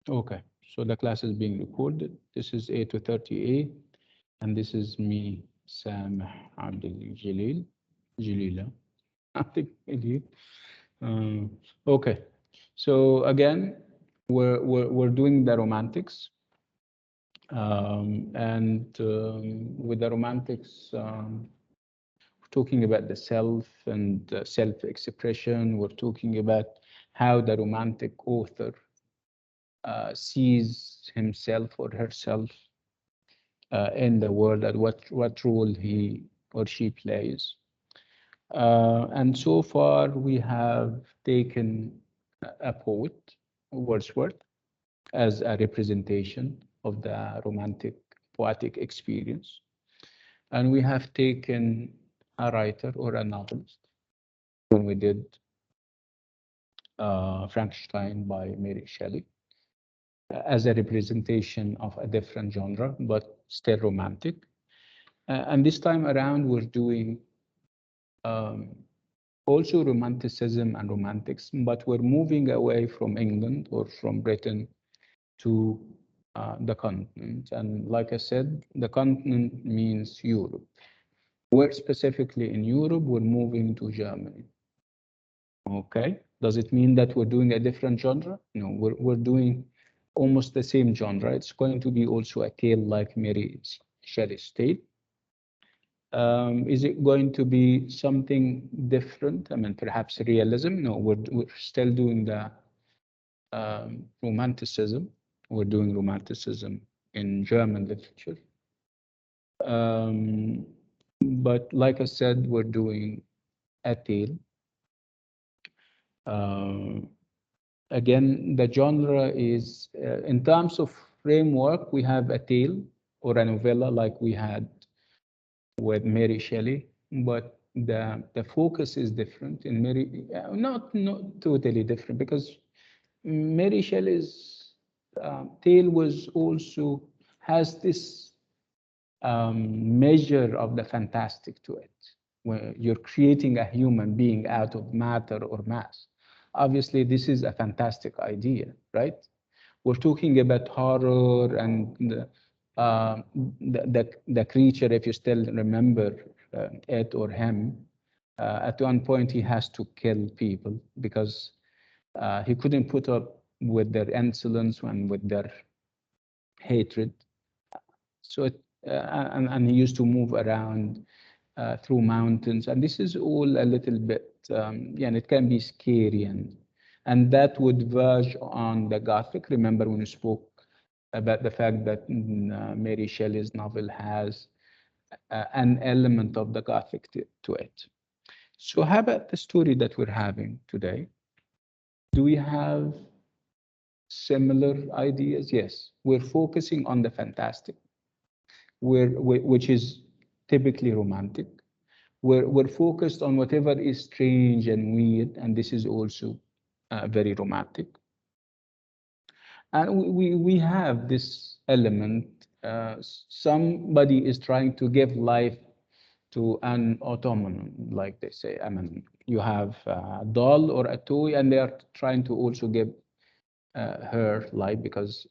Okay, so the class is being recorded. This is A230A, and this is me, Sam Abdel Jalila. Abdel Jalil. Um, okay, so again, we're doing the romantics, and with the romantics, we're talking about the self and self-expression. We're talking about how the romantic author sees himself or herself in the world, and what role he or she plays. And so far, we have taken a poet, Wordsworth, as a representation of the romantic poetic experience. And we have taken a writer or a novelist when we did Frankenstein by Mary Shelley as a representation of a different genre, but still romantic. And this time around, we're doing um, also romanticism and romantics, but we're moving away from England or from Britain to the continent. And like I said, the continent means Europe. We're specifically in Europe, we're moving to Germany. Okay. Does it mean that we're doing a different genre? No, we're doing almost the same genre. It's going to be also a tale like Mary Shelley's tale. Is it going to be something different? I mean, perhaps realism? No, we're still doing the romanticism. We're doing romanticism in German literature. Um, but like I said, we're doing a tale. Uh, Again, the genre is, in terms of framework, we have a tale or a novella like we had with Mary Shelley, but the focus is different in Mary, not totally different, because Mary Shelley's tale was also has this measure of the fantastic to it, where you're creating a human being out of matter or mass. Obviously, this is a fantastic idea, right? We're talking about horror and the creature, if you still remember it or him, at one point he has to kill people because he couldn't put up with their insolence and with their hatred. So, and he used to move around through mountains, and this is all a little bit, yeah, and it can be scary, and that would verge on the Gothic. Remember when we spoke about the fact that Mary Shelley's novel has an element of the Gothic to it. So, how about the story that we're having today? Do we have similar ideas? Yes, we're focusing on the fantastic which is typically romantic. We're focused on whatever is strange and weird, and this is also very romantic. And we have this element. Somebody is trying to give life to an automaton, like they say. I mean, you have a doll or a toy, and they are trying to also give her life because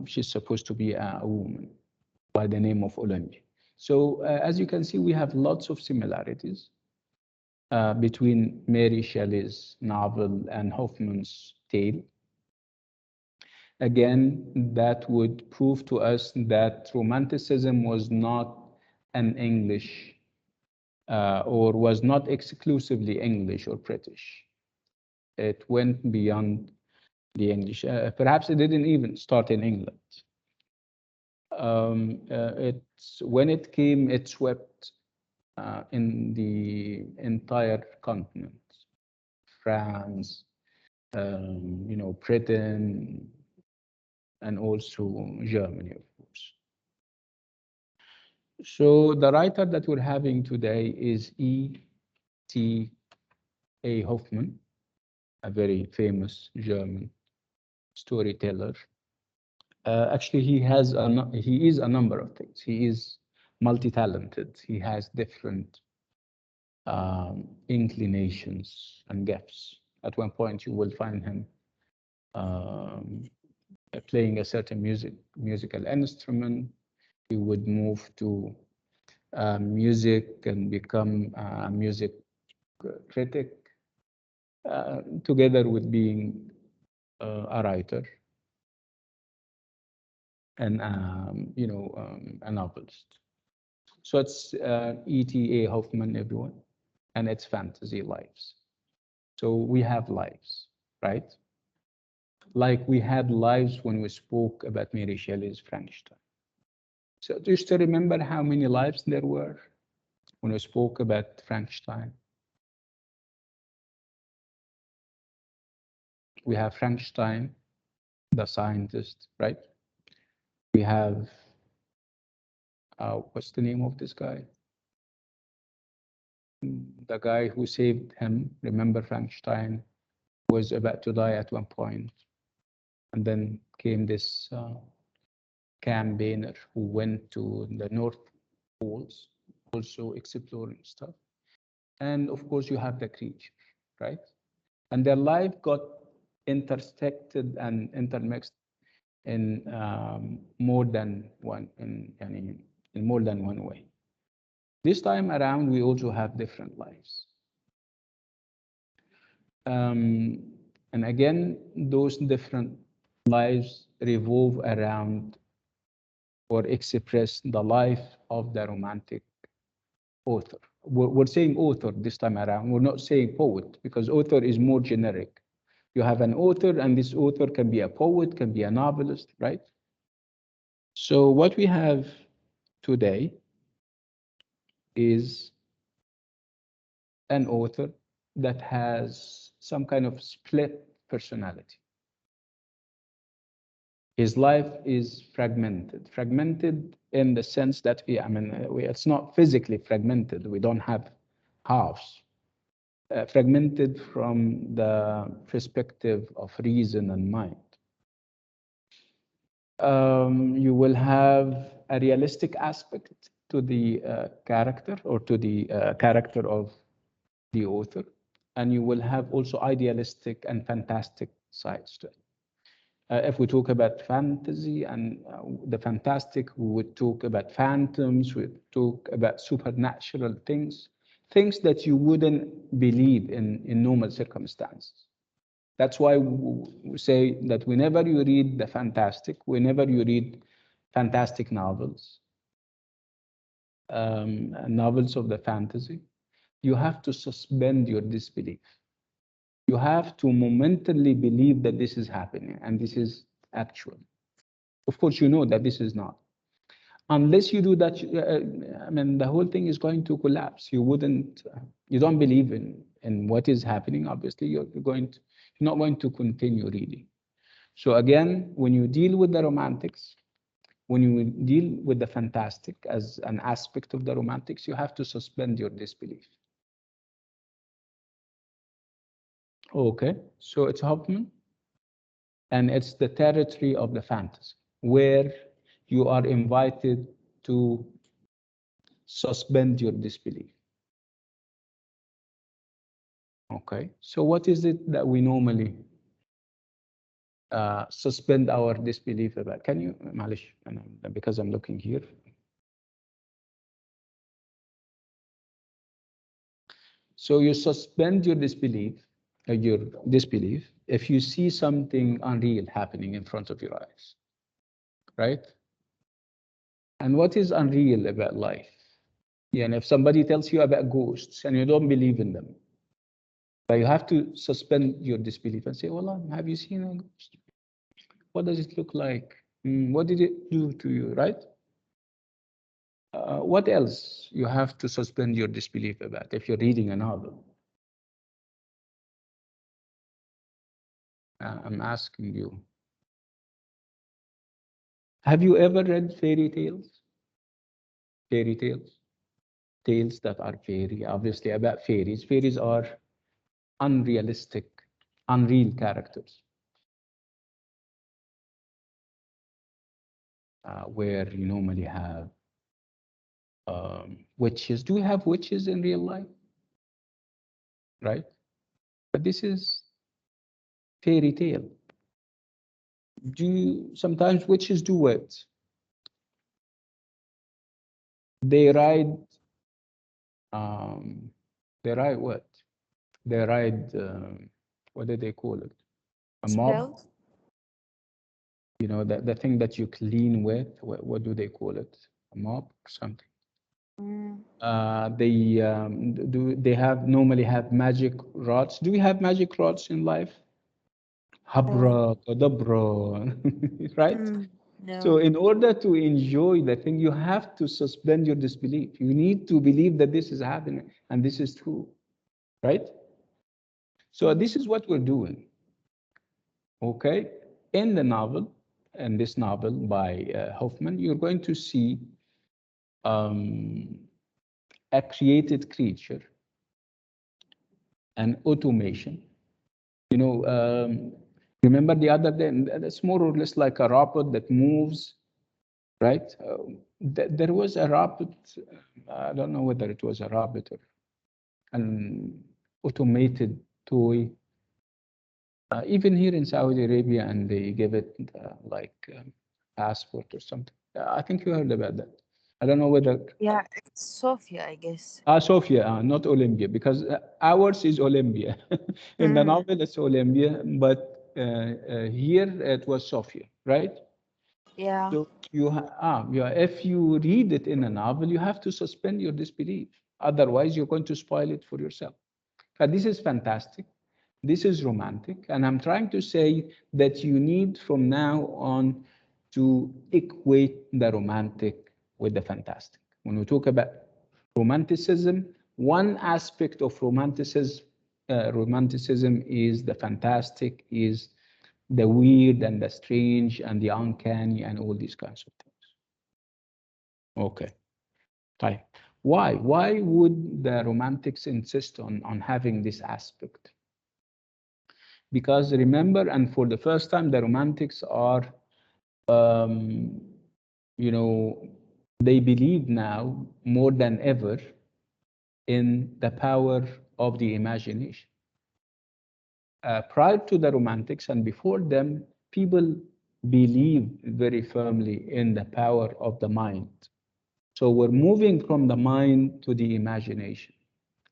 she's supposed to be a woman by the name of Olympia. So as you can see, we have lots of similarities between Mary Shelley's novel and Hoffmann's tale. Again, that would prove to us that Romanticism was not an English or was not exclusively English or British. It went beyond the English. Perhaps it didn't even start in England. It's when it came, it swept in the entire continent, France, Britain, and also Germany, of course. So the writer that we're having today is E.T.A. Hoffmann, a very famous German storyteller. Actually, he is a number of things. He is multi-talented. He has different inclinations and gifts. At one point, you will find him um, playing a certain musical instrument. He would move to music and become a music critic, together with being a writer and a novelist. So it's E.T.A. Hoffmann, everyone, and it's fantasy lives. So we have lives, right? Like we had lives when we spoke about Mary Shelley's Frankenstein. So do you still remember how many lives there were when we spoke about Frankenstein? We have Frankenstein, the scientist, right? We have, what's the name of this guy? The guy who saved him. Remember, Frankenstein was about to die at one point, and then came this campaigner who went to the North Poles, also exploring stuff. And of course, you have the creature, right? And their life got intersected and intermixed in more than one in more than one way. This time around, we also have different lives. Um, and again, those different lives revolve around or express the life of the romantic author. We're saying author this time around. We're not saying poet because author is more generic. You have an author, and this author can be a poet, can be a novelist, right? So what we have today is an author that has some kind of split personality. His life is fragmented in the sense that it's not physically fragmented. We don't have halves. Fragmented from the perspective of reason and mind. You will have a realistic aspect to the character or to the character of the author, and you will have also idealistic and fantastic sides to it. If we talk about fantasy and the fantastic, we would talk about phantoms, we would talk about supernatural things that you wouldn't believe in normal circumstances. That's why we say that whenever you read the fantastic, whenever you read fantastic novels, novels of the fantasy, you have to suspend your disbelief. You have to momentarily believe that this is happening and this is actual. Of course, you know that this is not. Unless you do that, the whole thing is going to collapse. You don't believe in what is happening. Obviously, you're not going to continue reading. So again, when you deal with the romantics, when you deal with the fantastic as an aspect of the romantics, you have to suspend your disbelief. Okay, so it's Hoffman, and it's the territory of the fantasy, where you are invited to suspend your disbelief. Okay, so what is it that we normally suspend our disbelief about? Can you, Malish, because I'm looking here. So you suspend your disbelief if you see something unreal happening in front of your eyes, right? And what is unreal about life? Yeah, and if somebody tells you about ghosts and you don't believe in them, but you have to suspend your disbelief and say, well, have you seen a ghost? What does it look like? What did it do to you, right? What else you have to suspend your disbelief about if you're reading a novel? I'm asking you. Have you ever read fairy tales? Fairy tales? Tales that are fairy, obviously about fairies. Fairies are unrealistic, unreal characters, where you normally have witches. Do we have witches in real life? Right? But this is fairy tale. Sometimes witches do it? They ride, um, they ride what? They ride, what do they call it? A mop? Spells? The thing that you clean with. What do they call it? A mop or something? Mm, They have normally have magic rods? Do we have magic rods in life? no. Habra, kadabra, right? Mm, So no. in order to enjoy the thing, you have to suspend your disbelief. You need to believe that this is happening and this is true, right? So Mm, this is what we're doing, okay? In the novel, in this novel by Hoffman, you're going to see um, a created creature, an automation. You know, remember the other day, and it's more or less like a robot that moves, right? There was a robot, I don't know whether it was a robot or an automated toy, even here in Saudi Arabia, and they give it like passport or something. I think you heard about that. I don't know whether. yeah, it's Sophia, I guess. Sophia, not Olympia, because ours is Olympia. In the Mm, novel, it's Olympia, but here it was Sophia, right? yeah. So if you read it in a novel, you have to suspend your disbelief. Otherwise, you're going to spoil it for yourself. But this is fantastic. This is romantic. And I'm trying to say that you need from now on to equate the romantic with the fantastic. When we talk about romanticism, one aspect of romanticism is the fantastic, is the weird and the strange and the uncanny and all these kinds of things. Okay, right. Why? Why would the romantics insist on having this aspect? Because remember, and for the first time, the romantics are, um, you know, they believe now more than ever in the power of the imagination. Prior to the romantics and before them, people believed very firmly in the power of the mind. So we're moving from the mind to the imagination.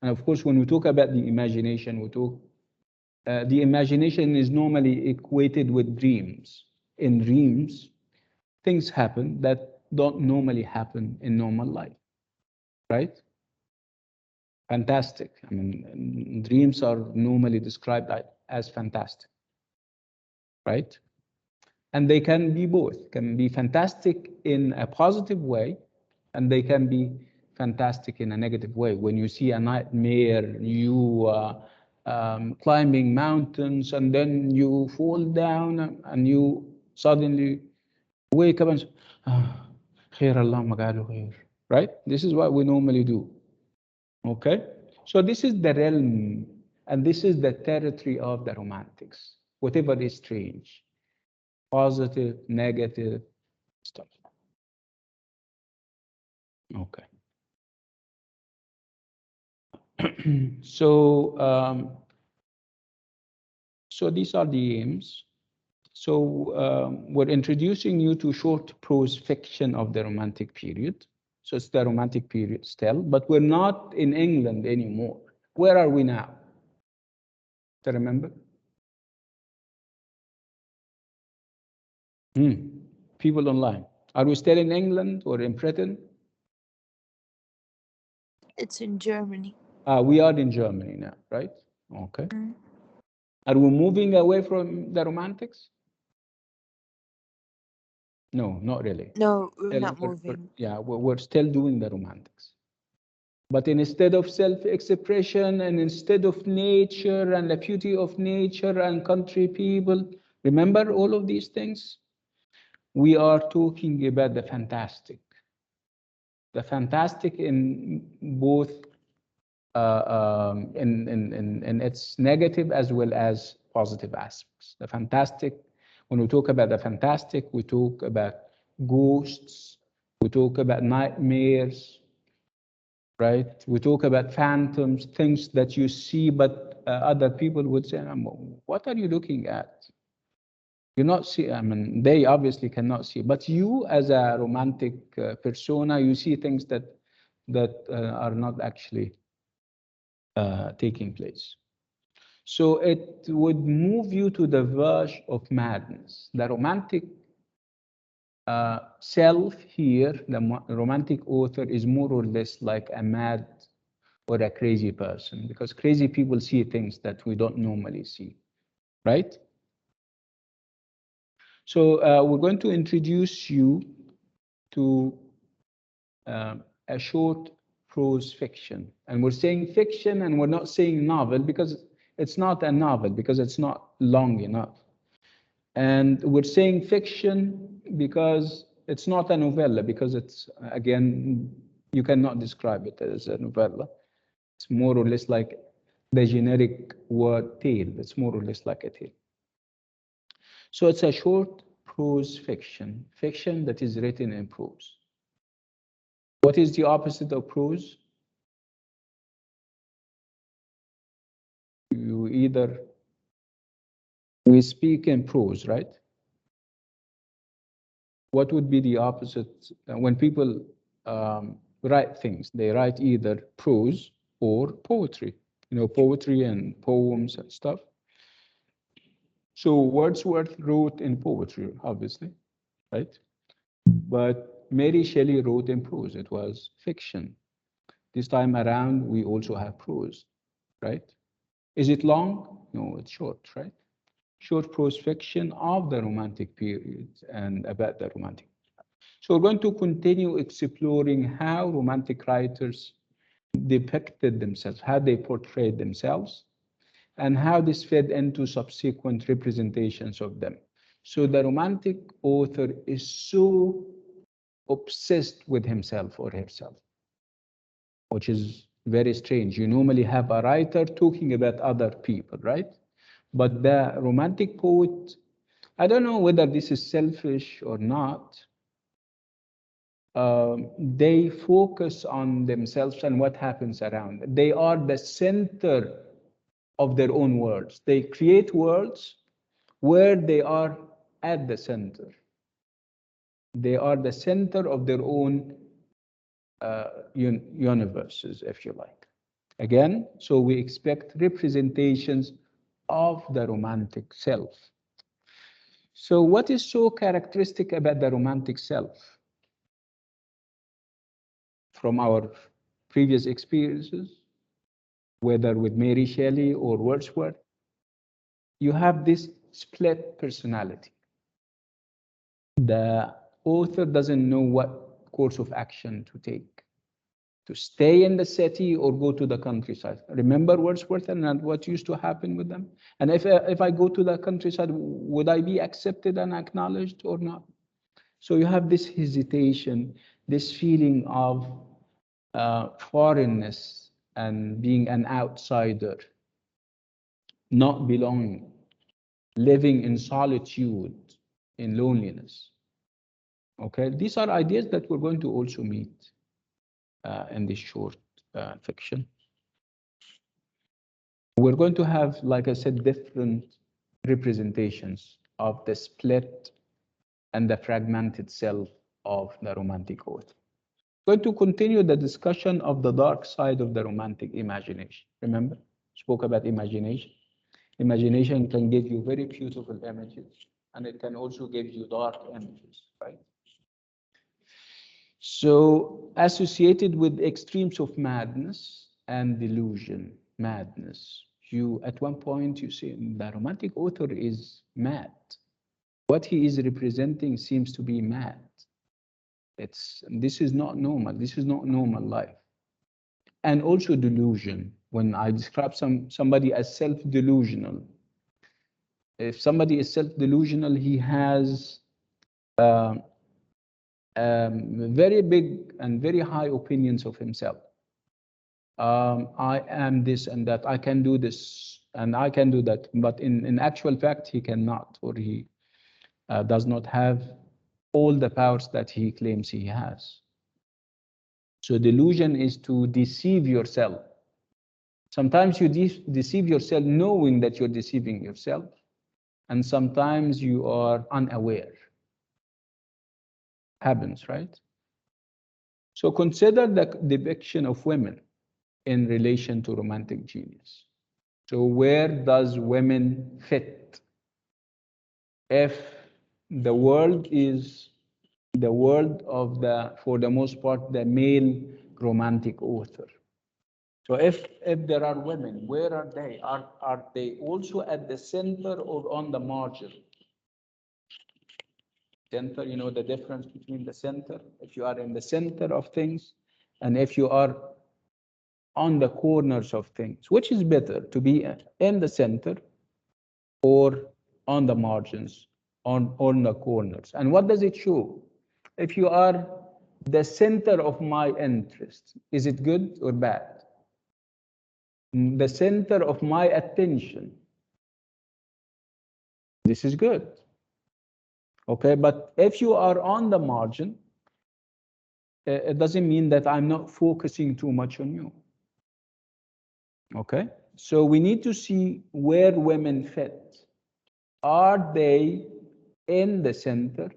And of course, when we talk about the imagination, the imagination is normally equated with dreams. In dreams, things happen that don't normally happen in normal life, right? Fantastic. I mean, dreams are normally described as fantastic, right? And they can be both, can be fantastic in a positive way, and they can be fantastic in a negative way. When you see a nightmare, you climbing mountains, and then you fall down, and you suddenly wake up and say, ah, khair Allah magalu khair. Right? This is what we normally do. Okay? So this is the realm, and this is the territory of the romantics. Whatever is strange, positive, negative stuff. Okay. So, so these are the aims. So we're introducing you to short prose fiction of the Romantic period. So it's the Romantic period still, but we're not in England anymore. Where are we now? Do you remember? Hmm. People online. Are we still in England or in Britain? It's in Germany. We are in Germany now, right? Okay. Mm. Are we moving away from the Romantics? No, not really. No, we're Still, not moving. yeah, we're still doing the Romantics. But instead of self-expression and instead of nature and the beauty of nature and country people, remember all of these things? We are talking about the fantastic. The fantastic in both in its negative as well as positive aspects. The fantastic, when we talk about the fantastic, we talk about ghosts, we talk about nightmares, right? We talk about phantoms, things that you see, but other people would say, what are you looking at? You not see, I mean, they obviously cannot see, but you as a romantic persona, you see things that are not actually taking place. So it would move you to the verge of madness. The romantic self here, the romantic author, is more or less like a mad or a crazy person, because crazy people see things that we don't normally see, right? So we're going to introduce you to a short prose fiction. And we're saying fiction and we're not saying novel because it's not a novel, because it's not long enough. And we're saying fiction because it's not a novella, because it's, again, you cannot describe it as a novella. It's more or less like the generic word tale. It's more or less like a tale. So it's a short prose fiction, fiction that is written in prose. What is the opposite of prose? You either, we speak in prose, right? What would be the opposite? When people write things, they write either prose or poetry, poetry and poems and stuff. So Wordsworth wrote in poetry, obviously, right? But Mary Shelley wrote in prose. It was fiction. This time around, we also have prose, right? Is it long? No, it's short, right? Short prose fiction of the Romantic period and about the Romantic. So we're going to continue exploring how Romantic writers depicted themselves, how they portrayed themselves, and how this fed into subsequent representations of them. So the Romantic author is so obsessed with himself or herself, which is very strange. You normally have a writer talking about other people, right? But the Romantic poet, I don't know whether this is selfish or not, they focus on themselves and what happens around. They are the center of their own worlds. They create worlds where they are at the center. They are the center of their own universes, if you like. Again, so we expect representations of the romantic self. So what is so characteristic about the romantic self from our previous experiences, whether with Mary Shelley or Wordsworth? You have this split personality. The author doesn't know what course of action to take, to stay in the city or go to the countryside. Remember Wordsworth and what used to happen with them? And if I go to the countryside, would I be accepted and acknowledged or not? So you have this hesitation, this feeling of foreignness and being an outsider, not belonging, living in solitude, in loneliness. Okay, these are ideas that we're going to also meet in this short fiction. We're going to have, like I said, different representations of the split and the fragmented self of the romantic author. We're going to continue the discussion of the dark side of the romantic imagination. Remember, spoke about imagination. Imagination can give you very beautiful images, and it can also give you dark images, right? So associated with extremes of madness and delusion, madness. You, at one point, you see the romantic author is mad. What he is representing seems to be mad. This is not normal. This is not normal life. And also delusion. When I describe somebody as self-delusional, if somebody is self-delusional, he has um, very big and very high opinions of himself. I am this and that, I can do this and I can do that. But in actual fact, he cannot, or he does not have all the powers that he claims he has. So delusion is to deceive yourself. Sometimes you deceive yourself knowing that you're deceiving yourself. and sometimes you are unaware. Happens, right? So consider the depiction of women in relation to romantic genius. So where does women fit? If the world is the world of the, for the most part, the male romantic author. So if there are women, where are they? Are they also at the center or on the margin? Center, you know the difference between the center, if you are in the center of things, and if you are on the corners of things. Which is better, to be in the center or on the margins, on the corners? And what does it show? If you are the center of my interest, is it good or bad? The center of my attention, this is good. Okay, but if you are on the margin, it doesn't mean that I'm not focusing too much on you. Okay, so we need to see where women fit. Are they in the center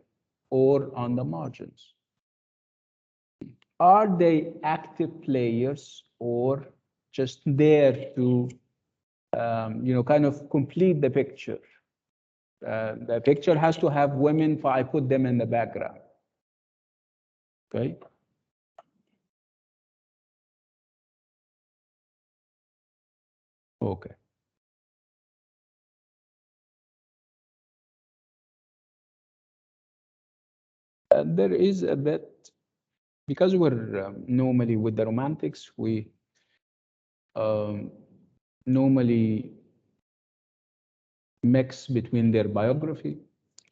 or on the margins? Are they active players or just there to, kind of complete the picture? The picture has to have women, so I put them in the background. Okay. Okay. There is a bit, because we're normally with the romantics, we um, normally mix between their biography,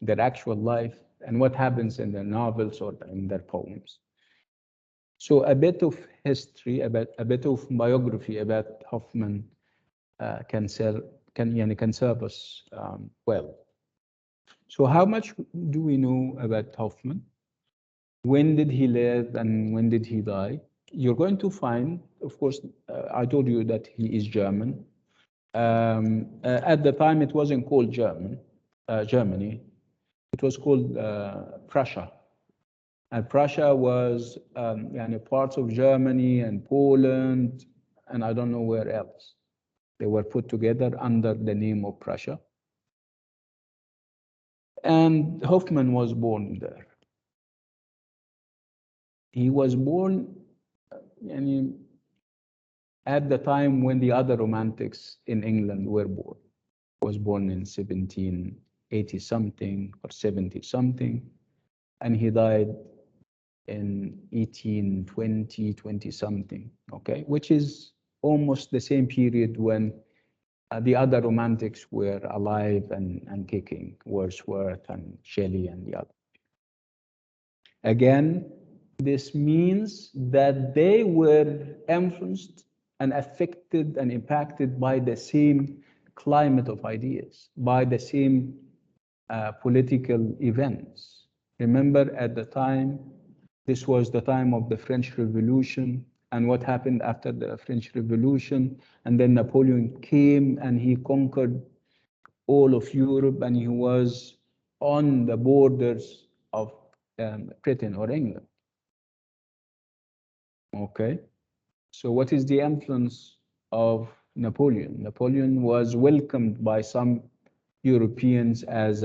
their actual life, and what happens in their novels or in their poems. So a bit of history, a bit of biography about Hoffmann can serve us well. So how much do we know about Hoffmann? When did he live and when did he die? You're going to find, of course, I told you that he is German. At the time, it wasn't called Germany. It was called Prussia. And Prussia was parts of Germany and Poland, and I don't know where else. They were put together under the name of Prussia. And Hoffmann was born there. He was born at the time when the other romantics in England were born. He was born in 1780 something or 70 something, and he died in 1820, 20 something, okay, which is almost the same period when the other romantics were alive and kicking, Wordsworth and Shelley and the other. Again, this means that they were influenced and affected and impacted by the same climate of ideas, by the same political events. Remember, at the time, this was the time of the French Revolution, and what happened after the French Revolution, and then Napoleon came and he conquered all of Europe, and he was on the borders of Britain or England. Okay, so what is the influence of Napoleon? Napoleon was welcomed by some Europeans as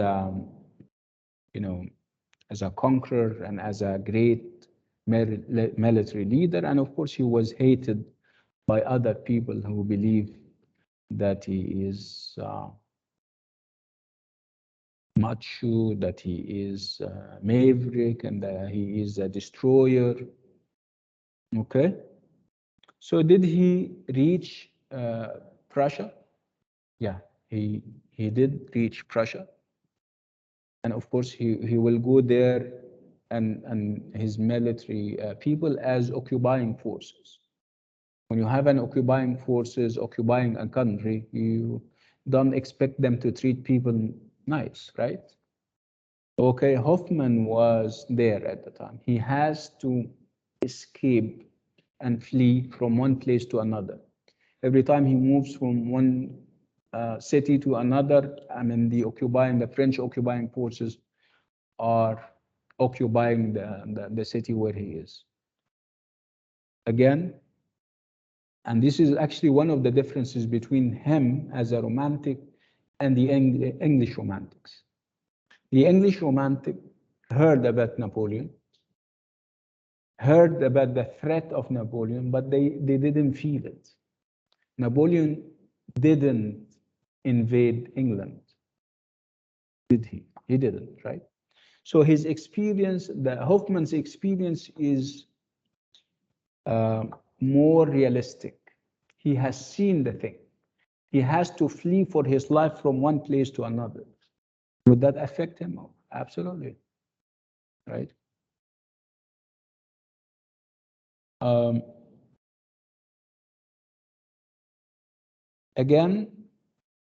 as a conqueror and as a great military leader, and of course he was hated by other people who believe that he is macho, that he is maverick, and that he is a destroyer. Okay, so did he reach Prussia? Yeah, he did reach Prussia, and of course he will go there and his military people as occupying forces. When you have an occupying forces occupying a country, you don't expect them to treat people nice, right? Okay, Hoffman was there at the time. He has to escape and flee from one place to another. Every time he moves from one city to another. I mean, the French occupying forces are occupying the city where he is. Again, and this is actually one of the differences between him as a romantic and the English romantics. The English romantic heard about Napoleon, heard about the threat of Napoleon, but they didn't feel it. Napoleon didn't invade England, did he? He didn't, right? So his experience, the Hoffman's experience is more realistic. He has seen the thing. He has to flee for his life from one place to another. Would that affect him? Oh, absolutely, right? Um, Again,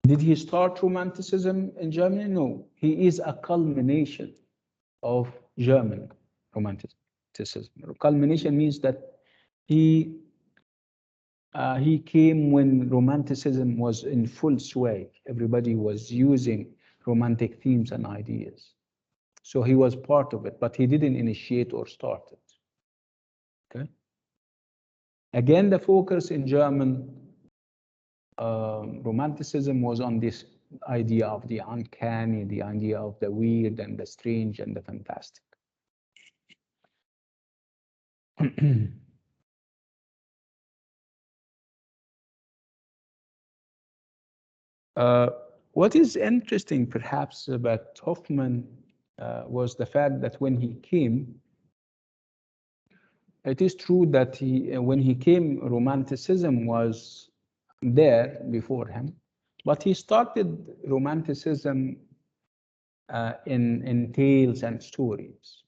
did he start Romanticism in Germany? No. He is a culmination of German Romanticism. Culmination means that he he came when Romanticism was in full sway. Everybody was using romantic themes and ideas. So he was part of it, but he didn't initiate or start it. Okay. Again, the focus in German Romanticism was on this idea of the uncanny, the idea of the weird and the strange and the fantastic. uh, what is interesting, perhaps, about Hoffman was the fact that when he came, it is true that when he came, Romanticism was there before him, but he started Romanticism in tales and stories.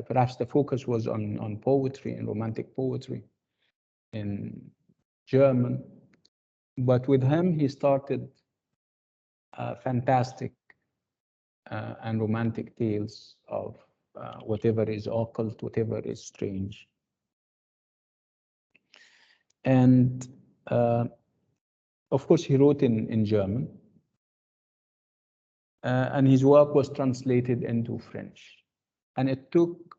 Perhaps the focus was on poetry and romantic poetry in German. But with him, he started fantastic and romantic tales of whatever is occult, whatever is strange. And of course, he wrote in German. And his work was translated into French. And it took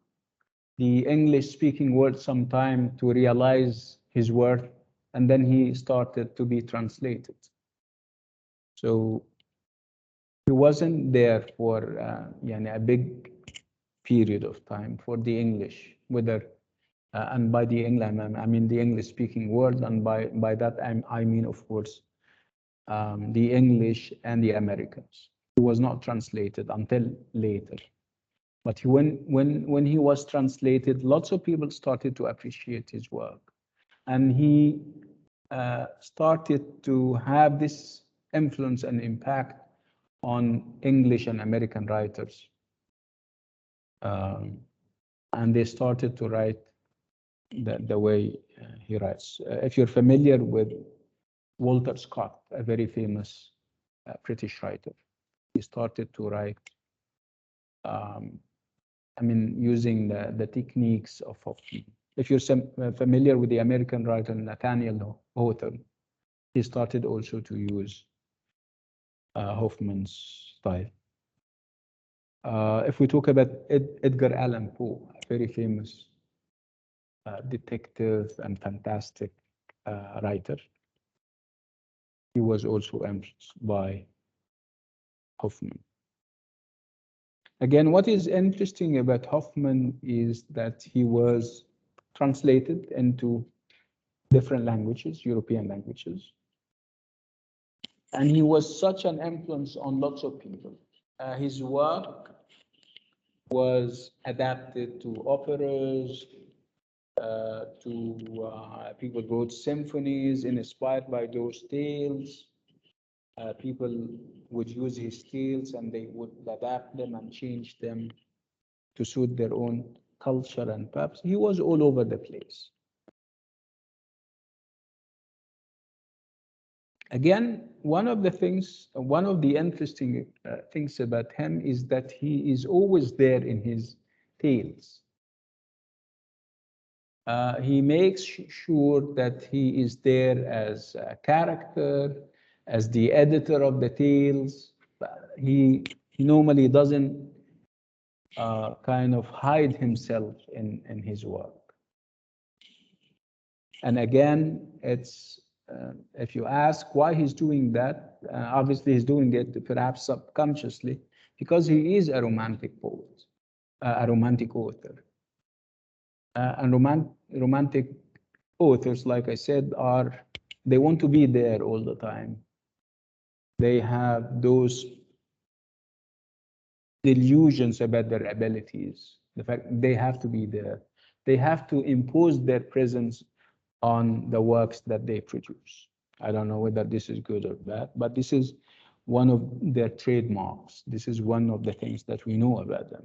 the English-speaking world some time to realize his worth, and then he started to be translated. So he wasn't there for a big period of time for the English, whether and by the English I mean the English-speaking world, and by that I mean, of course, the English and the Americans. He was not translated until later. But when he was translated, lots of people started to appreciate his work. And he started to have this influence and impact on English and American writers. And they started to write the way he writes. If you're familiar with Walter Scott, a very famous British writer, he started to write using the techniques of Hoffman. If you're familiar with the American writer Nathaniel Hawthorne, he started also to use Hoffman's style. If we talk about Edgar Allan Poe, a very famous detective and fantastic writer, he was also influenced by Hoffman. Again, what is interesting about Hoffman is that he was translated into different languages, European languages. And he was such an influence on lots of people. His work was adapted to operas, people wrote symphonies inspired by those tales. People would use his tales and they would adapt them and change them to suit their own culture and purpose. He was all over the place. Again, one of the interesting things about him is that he is always there in his tales. He makes sure that he is there as a character, as the editor of the tales. He normally doesn't kind of hide himself in his work. And again, it's if you ask why he's doing that, obviously he's doing it perhaps subconsciously because he is a romantic poet, a romantic author. And romantic authors, like I said, they want to be there all the time. They have those delusions about their abilities. The fact they have to be there. They have to impose their presence on the works that they produce. I don't know whether this is good or bad, but this is one of their trademarks. This is one of the things that we know about them.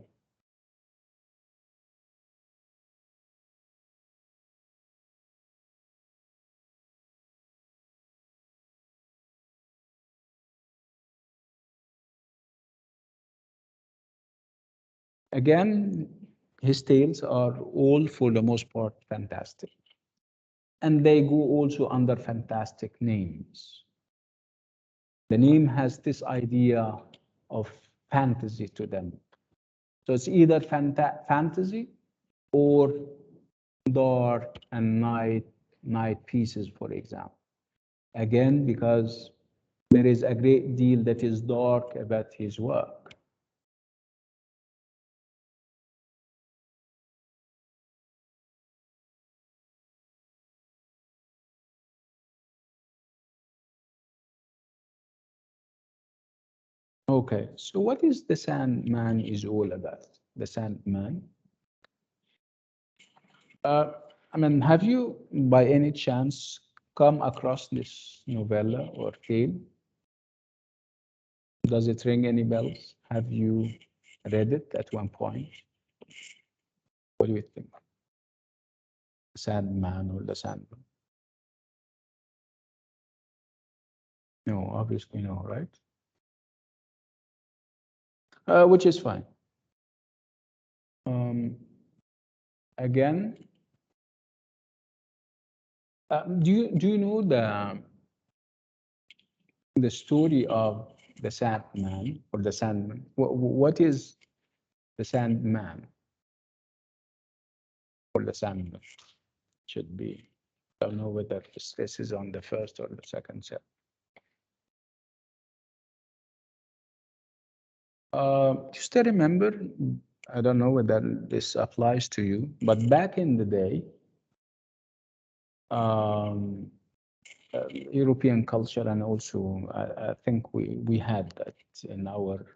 Again, his tales are all, for the most part, fantastic. And they go also under fantastic names. The name has this idea of fantasy to them. So it's either fantasy or dark and night pieces, for example. Again, because there is a great deal that is dark about his work. Okay, so what is the Sandman is all about? The Sandman. Uh, I mean, have you, by any chance, come across this novella or tale? Does it ring any bells? Have you read it at one point? What do you think? The Sandman or the Sandman? No, obviously no, right? Which is fine. Um, Again, do you know the story of the Sandman or the Sandman? What is the Sandman or the Sandman? Should be. I don't know whether this is on the first or the second set. Just to remember, I don't know whether this applies to you, but back in the day, um, European culture, and also I think we had that in our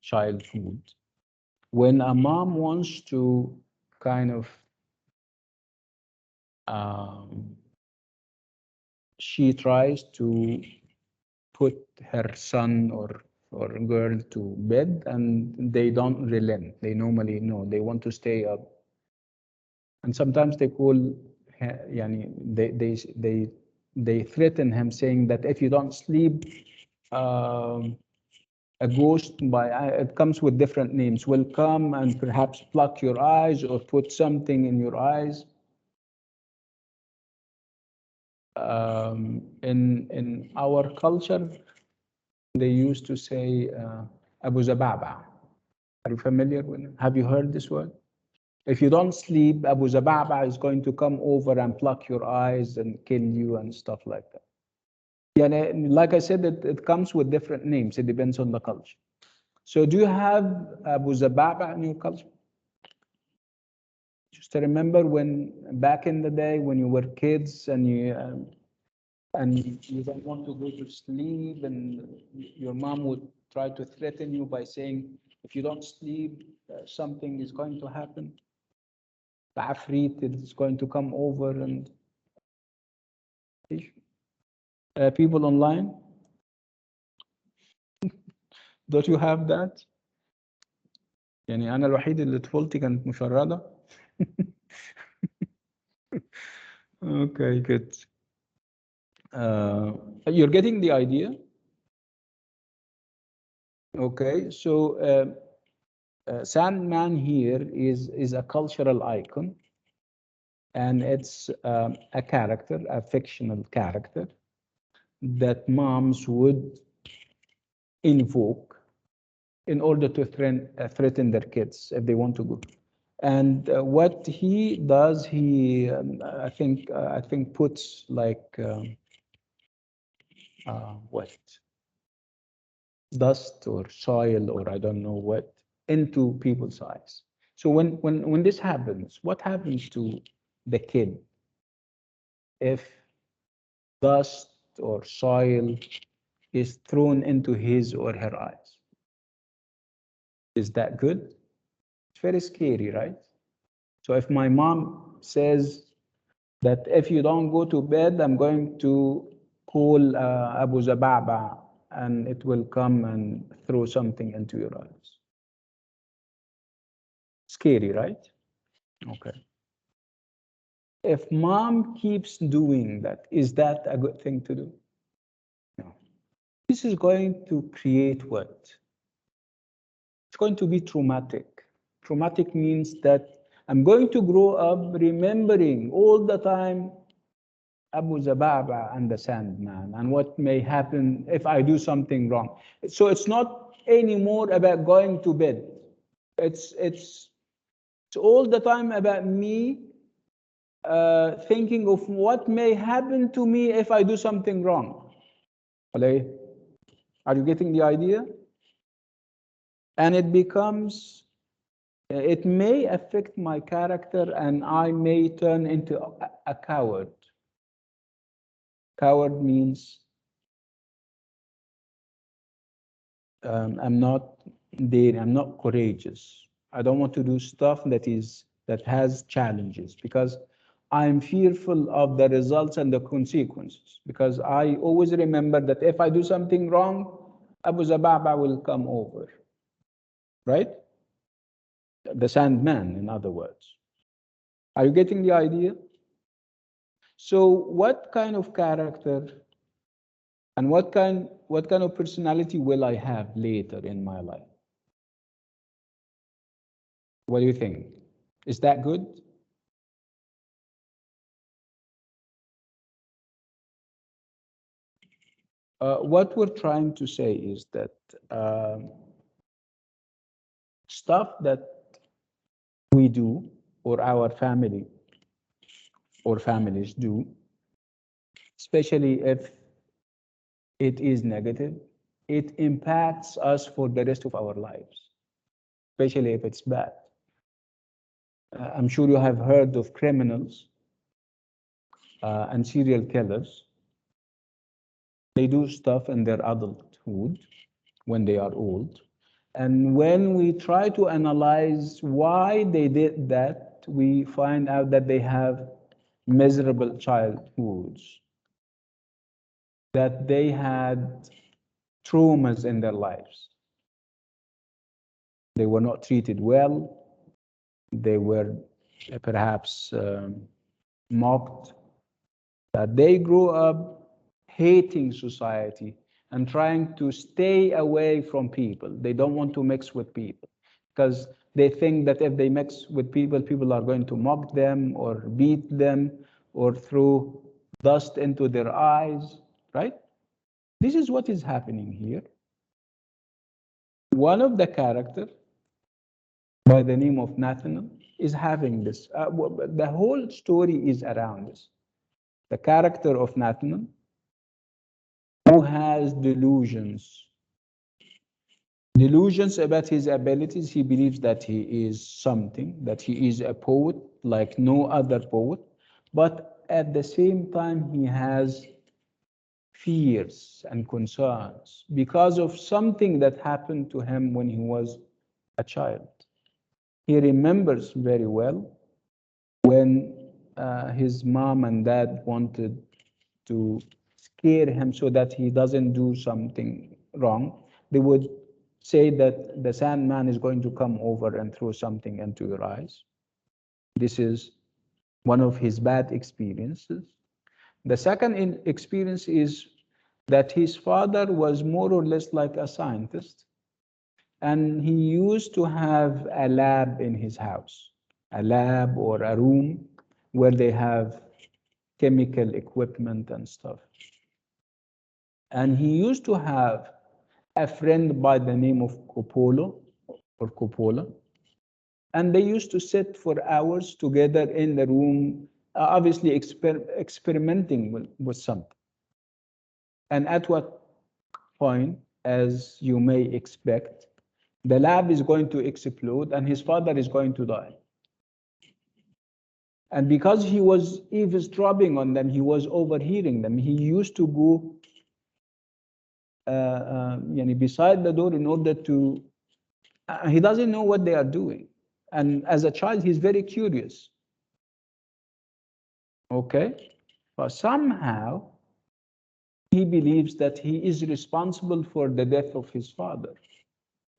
childhood. When a mom wants to kind of um, she tries to put her son or girl to bed and they don't relent. They normally no, they want to stay up. And sometimes they call yani, they threaten him saying that if you don't sleep, um, a ghost it comes with different names will come and perhaps pluck your eyes or put something in your eyes. In our culture, they used to say Abu Zababa. Are you familiar with it? Have you heard this word? If you don't sleep, Abu Zababa is going to come over and pluck your eyes and kill you and stuff like that. Yeah, like I said, it comes with different names. It depends on the culture. So do you have Abu Zababa in your culture? Just to remember when back in the day when you were kids and you don't want to go to sleep and your mom would try to threaten you by saying, if you don't sleep, something is going to happen. The Afrit is going to come over and people online, don't you have that؟ يعني أنا الوحيد اللي طفولتي كانت مشردة. Okay, good. You're getting the idea? Okay, so Sandman here is a cultural icon, and it's a character, a fictional character, that moms would invoke in order to threaten their kids if they want to go. And what he does, he I think puts like what, dust or soil or I don't know what into people's eyes. So when this happens, what happens to the kid if dust or soil is thrown into his or her eyes? Is that good? It's very scary, right? So if my mom says that if you don't go to bed, I'm going to call Abu Zababa and it will come and throw something into your eyes. Scary, right? Okay. If mom keeps doing that, is that a good thing to do? No. This is going to create what? It's going to be traumatic. Traumatic means that I'm going to grow up remembering all the time Abu Zababa and the Sandman and what may happen if I do something wrong. So it's not anymore about going to bed. It's all the time about me thinking of what may happen to me if I do something wrong. Are you getting the idea? And it becomes, it may affect my character and I may turn into a coward. Coward means I'm not daring, I'm not courageous. I don't want to do stuff that has challenges because I'm fearful of the results and the consequences. Because I always remember that if I do something wrong, Abu Zababa will come over, right? The Sandman, in other words. Are you getting the idea? So, what kind of character and what kind of personality will I have later in my life? What do you think? Is that good? What we're trying to say is that stuff that we do or our family or families do, especially if it is negative, it impacts us for the rest of our lives, especially if it's bad. I'm sure you have heard of criminals and serial killers. They do stuff in their adulthood when they are old. And when we try to analyze why they did that, we find out that they have miserable childhoods, that they had traumas in their lives. They were not treated well. They were perhaps mocked. That they grew up hating society and trying to stay away from people. They don't want to mix with people because they think that if they mix with people, people are going to mock them or beat them or throw dust into their eyes, right? This is what is happening here. One of the characters by the name of Nathaniel is having this. The whole story is around this. The character of Nathaniel, who has delusions about his abilities. He believes that he is something, that he is a poet like no other poet, but at the same time he has fears and concerns because of something that happened to him when he was a child. He remembers very well when his mom and dad wanted to scare him so that he doesn't do something wrong. They would say that the Sandman is going to come over and throw something into your eyes. This is one of his bad experiences. The second experience is that his father was more or less like a scientist, and he used to have a lab in his house, a lab or a room where they have chemical equipment and stuff. And he used to have a friend by the name of Coppola, and they used to sit for hours together in the room, obviously experimenting with something. And at what point, as you may expect, the lab is going to explode and his father is going to die. And because he was eavesdropping on them, he was overhearing them. He used to go beside the door in order to, he doesn't know what they are doing. And as a child, he's very curious. Okay? But somehow, he believes that he is responsible for the death of his father.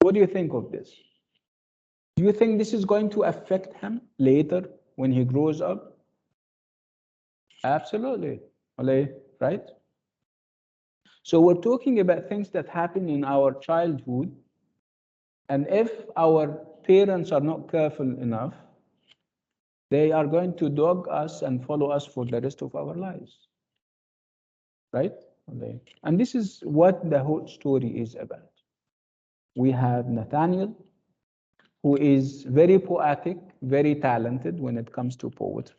What do you think of this? Do you think this is going to affect him later when he grows up? Absolutely. Right? So we're talking about things that happen in our childhood, and if our parents are not careful enough, they are going to dog us and follow us for the rest of our lives. Right? And this is what the whole story is about. We have Nathaniel, who is very poetic, very talented when it comes to poetry.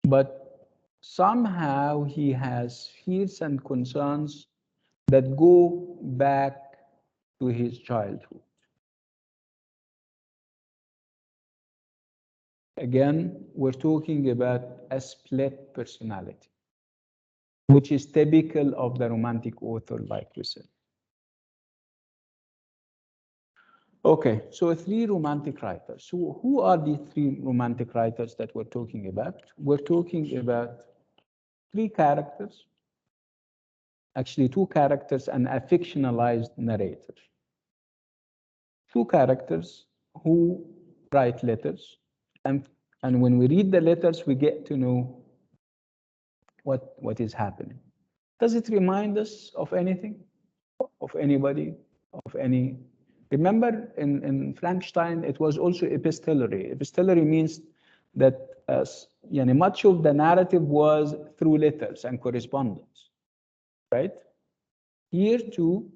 But somehow he has fears and concerns that go back to his childhood. Again, we're talking about a split personality, which is typical of the romantic author, like we said. Okay, so three romantic writers. So who are the three romantic writers that we're talking about? We're talking about three characters, actually two characters and a fictionalized narrator. Two characters who write letters, and, and when we read the letters, we get to know what is happening. Does it remind us of anything, of anybody, of any? Remember in Frankenstein, it was also epistolary. Epistolary means that much of the narrative was through letters and correspondence, right? Here too,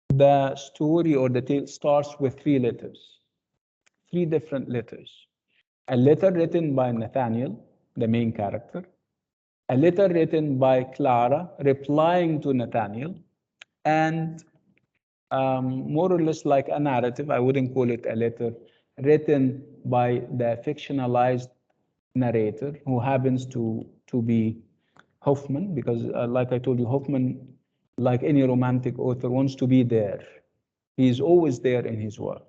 the story or the tale starts with three letters, three different letters. A letter written by Nathaniel, the main character, a letter written by Clara replying to Nathaniel, and more or less like a narrative, I wouldn't call it a letter, written by the fictionalized narrator who happens to be Hoffmann, because like I told you, Hoffmann, like any romantic author, wants to be there. He is always there in his work.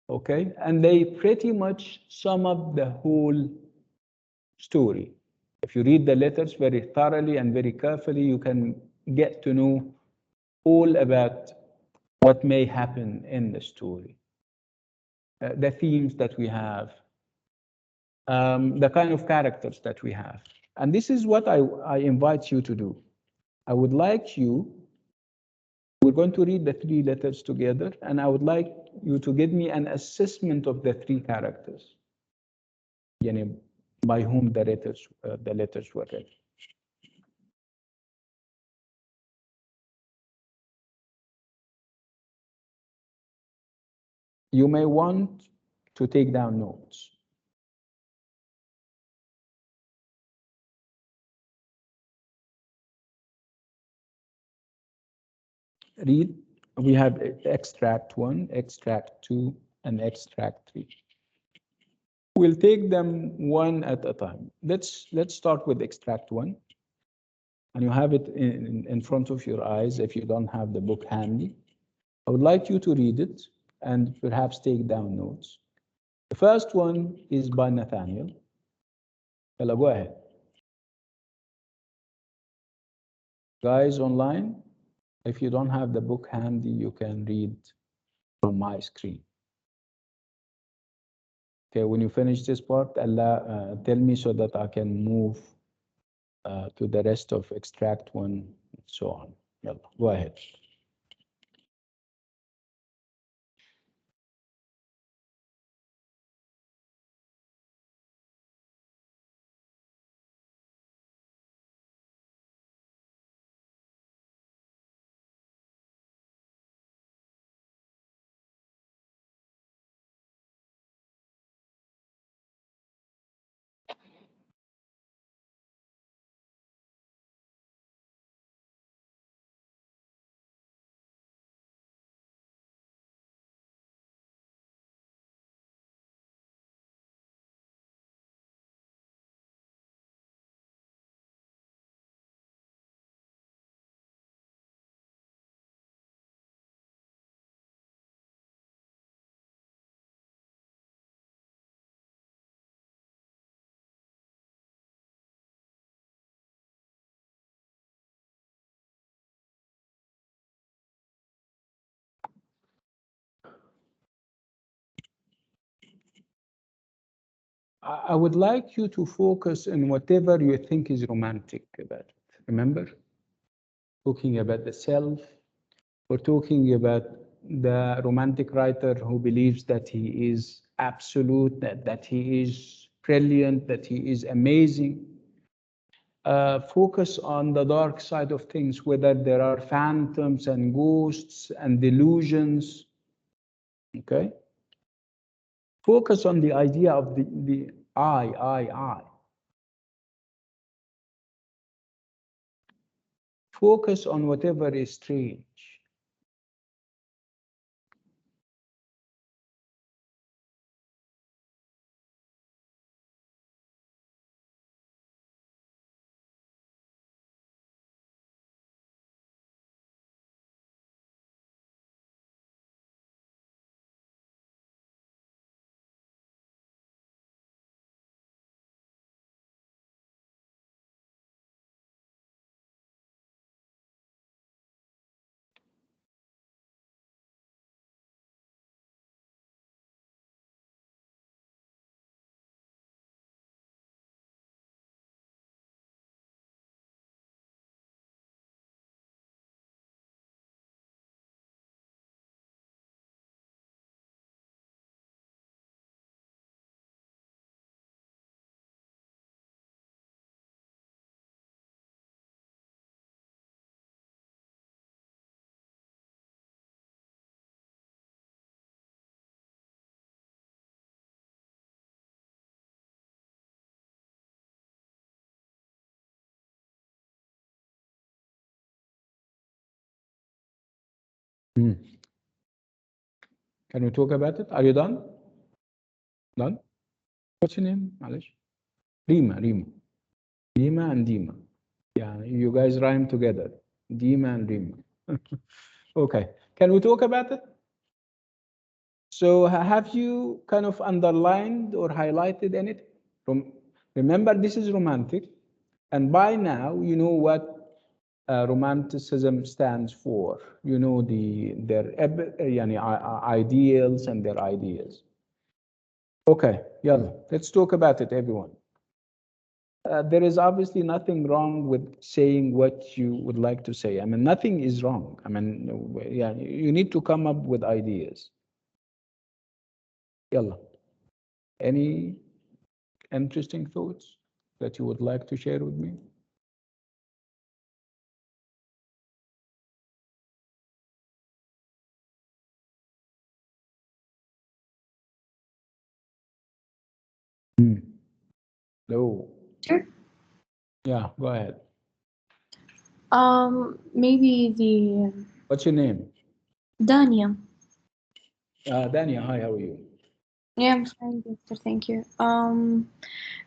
Okay, and they pretty much sum up the whole story. If you read the letters very thoroughly and very carefully, you can get to know all about what may happen in the story, the themes that we have, the kind of characters that we have. And this is what I invite you to do. I would like you, we're going to read the three letters together, and I would like you to give me an assessment of the three characters, by whom the letters were written. You may want to take down notes. Read. We have extract 1, extract 2, and extract 3. We'll take them one at a time. Let's start with extract 1. And you have it in front of your eyes if you don't have the book handy. I would like you to read it and perhaps take down notes. The first one is by Nathaniel. Ella, go ahead. Guys online, if you don't have the book handy, you can read from my screen. Okay, when you finish this part, tell me so that I can move to the rest of extract 1 and so on. Yalla, go ahead. I would like you to focus on whatever you think is romantic about it. Remember, talking about the self, or talking about the romantic writer who believes that he is absolute, that he is brilliant, that he is amazing. Focus on the dark side of things, whether there are phantoms and ghosts and delusions. Okay? Focus on the idea of the I. Focus on whatever is strange. Hmm. Can we talk about it? Are you done? Done? What's your name, Malish? Rima. Rima and Dima. Yeah, you guys rhyme together. Dima and Rima. Okay. Can we talk about it? So have you kind of underlined or highlighted anything? Remember, this is romantic, and by now you know what romanticism stands for. You know ideals and their ideas. Okay, yeah, let's talk about it, everyone. There is obviously nothing wrong with saying what you would like to say. I mean, nothing is wrong. I mean, yeah, you need to come up with ideas. Yalla. Any interesting thoughts that you would like to share with me? Hmm. No. Sure. Yeah, go ahead. Maybe the What's your name? Dania. Dania, hi, how are you? Yeah, I'm fine, doctor. Thank you.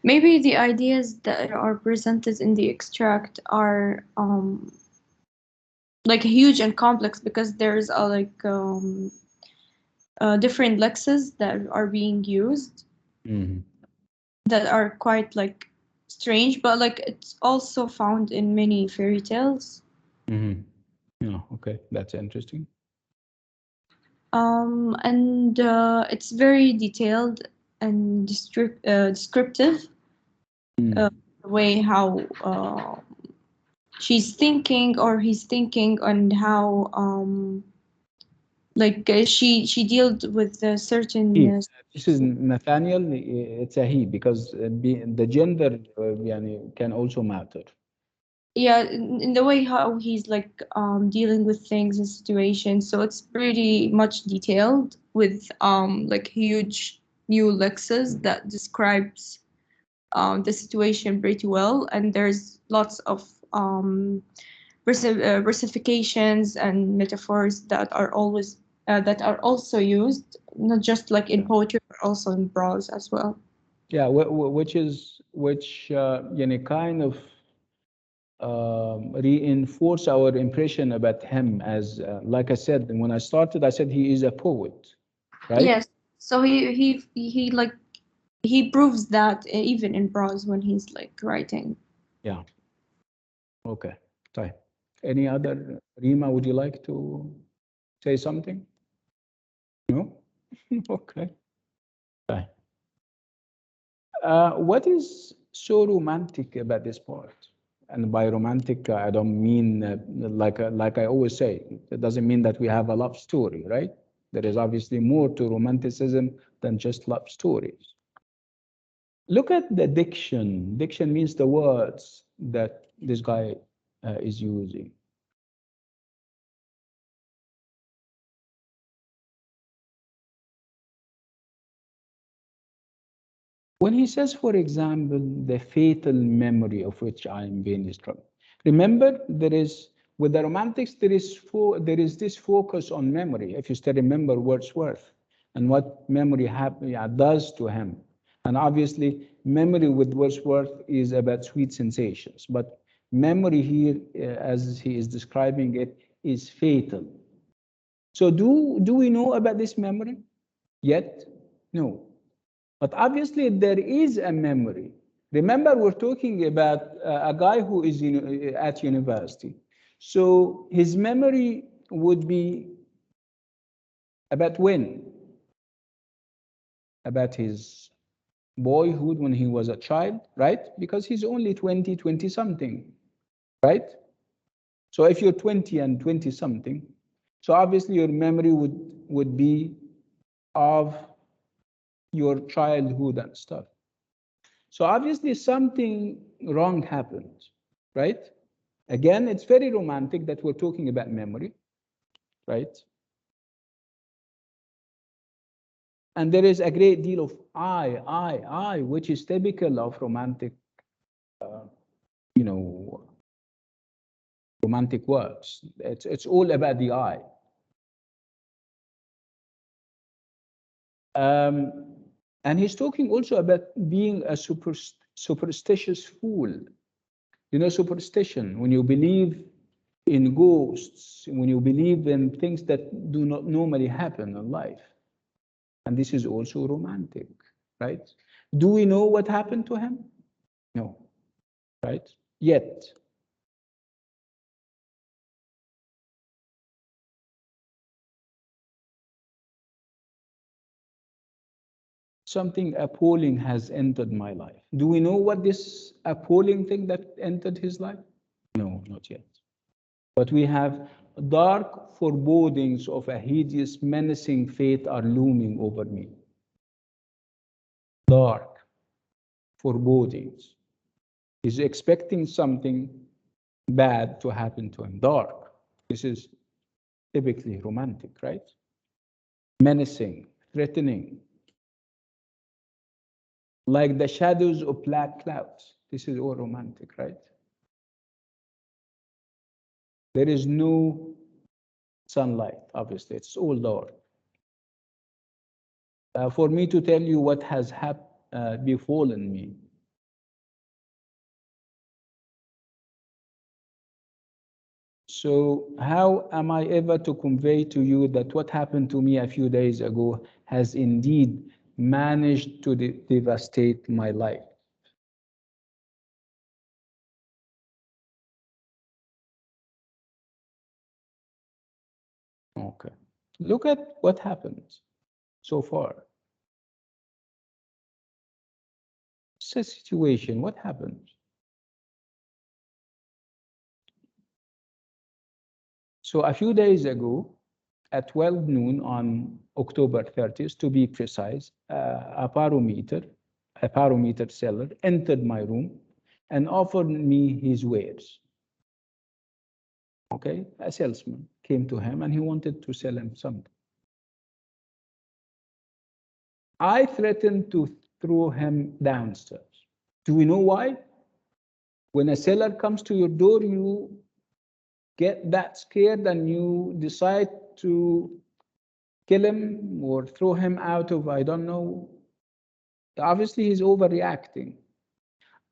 Maybe the ideas that are presented in the extract are like huge and complex because there's different lexes that are being used Hmm. that are quite like strange, but like it's also found in many fairy tales. Hmm. Yeah, okay, that's interesting. And it's very detailed and descriptive, Mm. the way how she's thinking or he's thinking, and how she dealt with a He. certain This is Nathaniel. It's a he because the gender can also matter. yeah, in the way how he's like dealing with things and situations. So it's pretty much detailed with like huge new lexes that describes the situation pretty well, and there's lots of versifications and metaphors that are also used, not just like in Yeah. poetry but also in prose as well. Yeah, which kind of reinforce our impression about him as, like I said, when I started, I said he is a poet, right? Yes. So he like he proves that even in prose when he's like writing. Yeah. Okay. Fine. Any other, Rima, would you like to say something? No? Okay. Fine. What is so romantic about this part? And by romantic, I don't mean like I always say. It doesn't mean that we have a love story, right? There is obviously more to romanticism than just love stories. Look at the diction. Diction means the words that this guy is using. When he says, for example, the fatal memory of which I am vainly struck. Remember, there is with the Romantics, there is this focus on memory. If you still remember Wordsworth and what memory does to him, and obviously memory with Wordsworth is about sweet sensations, but memory here, as he is describing it, is fatal. So do we know about this memory yet? No. But obviously, there is a memory. Remember, we're talking about a guy who is at university. So his memory would be about when? About his boyhood when he was a child, right? Because he's only 20 something, right? So if you're 20 and 20 something, so obviously your memory would be of your childhood and stuff. So obviously something wrong happened, right? Again, it's very romantic that we're talking about memory, right? And there is a great deal of I, which is typical of romantic, uh, you know, romantic works. It's all about the I. And he's talking also about being a superstitious fool. You know, superstition, when you believe in ghosts, when you believe in things that do not normally happen in life. And this is also romantic, right? Do we know what happened to him? No, right? Yet. Something appalling has entered my life. Do we know what this appalling thing that entered his life? No, not yet. But we have dark forebodings of a hideous, menacing fate are looming over me. Dark forebodings. He's expecting something bad to happen to him. Dark. This is typically romantic, right? Menacing, threatening, like the shadows of black clouds. This is all romantic, right? There is no sunlight, obviously, it's all dark. For me to tell you what has befallen me. So how am I ever to convey to you that what happened to me a few days ago has indeed managed to devastate my life? Okay. Look at what happened so far. It's a situation. What happened? So a few days ago, at 12 noon on October 30th, to be precise, a parometer seller entered my room and offered me his wares. Okay, a salesman came to him and he wanted to sell him something. I threatened to throw him downstairs. Do we know why? When a seller comes to your door, you get that scared and you decide to kill him or throw him out of, I don't know. Obviously, he's overreacting.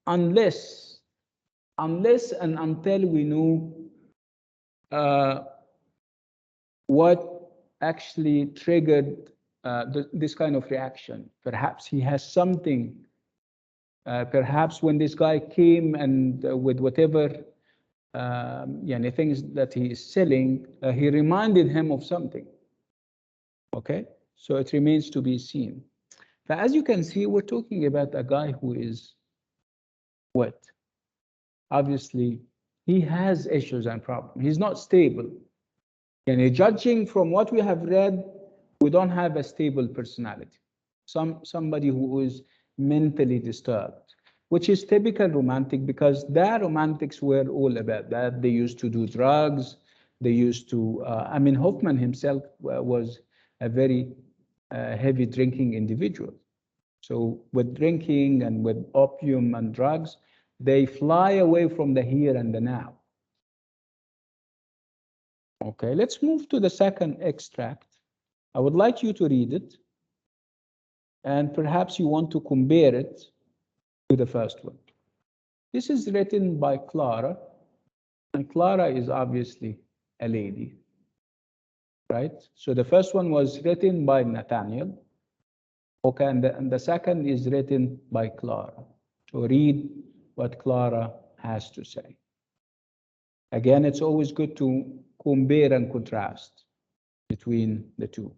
Unless and until we know uh, what actually triggered this kind of reaction. Perhaps he has something. Perhaps when this guy came and with whatever things that he is selling, he reminded him of something. Okay, so it remains to be seen. But as you can see, we're talking about a guy who is what? Obviously, he has issues and problems. He's not stable. And judging from what we have read, we don't have a stable personality. Somebody who is mentally disturbed, which is typical romantic because the romantics were all about that. They used to do drugs. They used to, I mean, Hoffmann himself was a very heavy drinking individual. So with drinking and with opium and drugs, they fly away from the here and the now. Okay, let's move to the second extract. I would like you to read it, and perhaps you want to compare it to the first one. This is written by Clara, and Clara is obviously a lady, right? So the first one was written by Nathaniel, okay, and the second is written by Clara. So read what Clara has to say. Again, it's always good to compare and contrast between the two.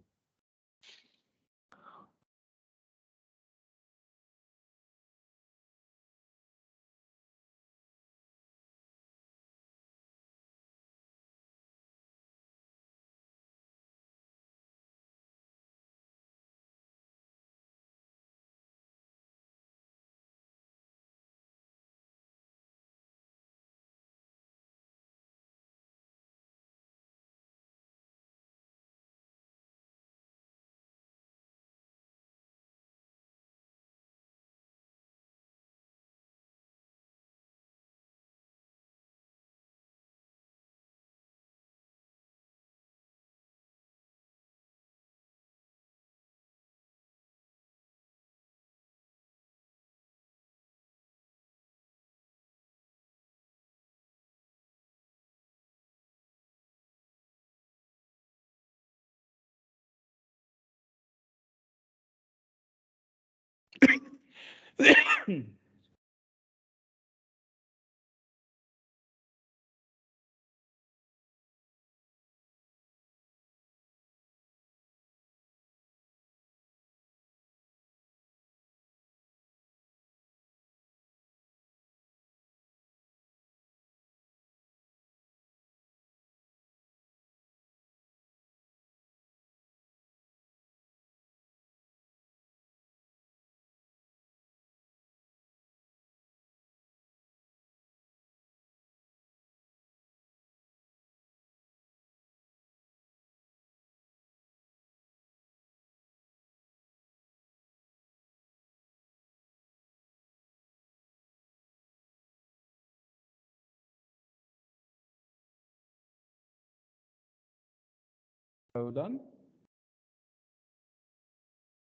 Hold on.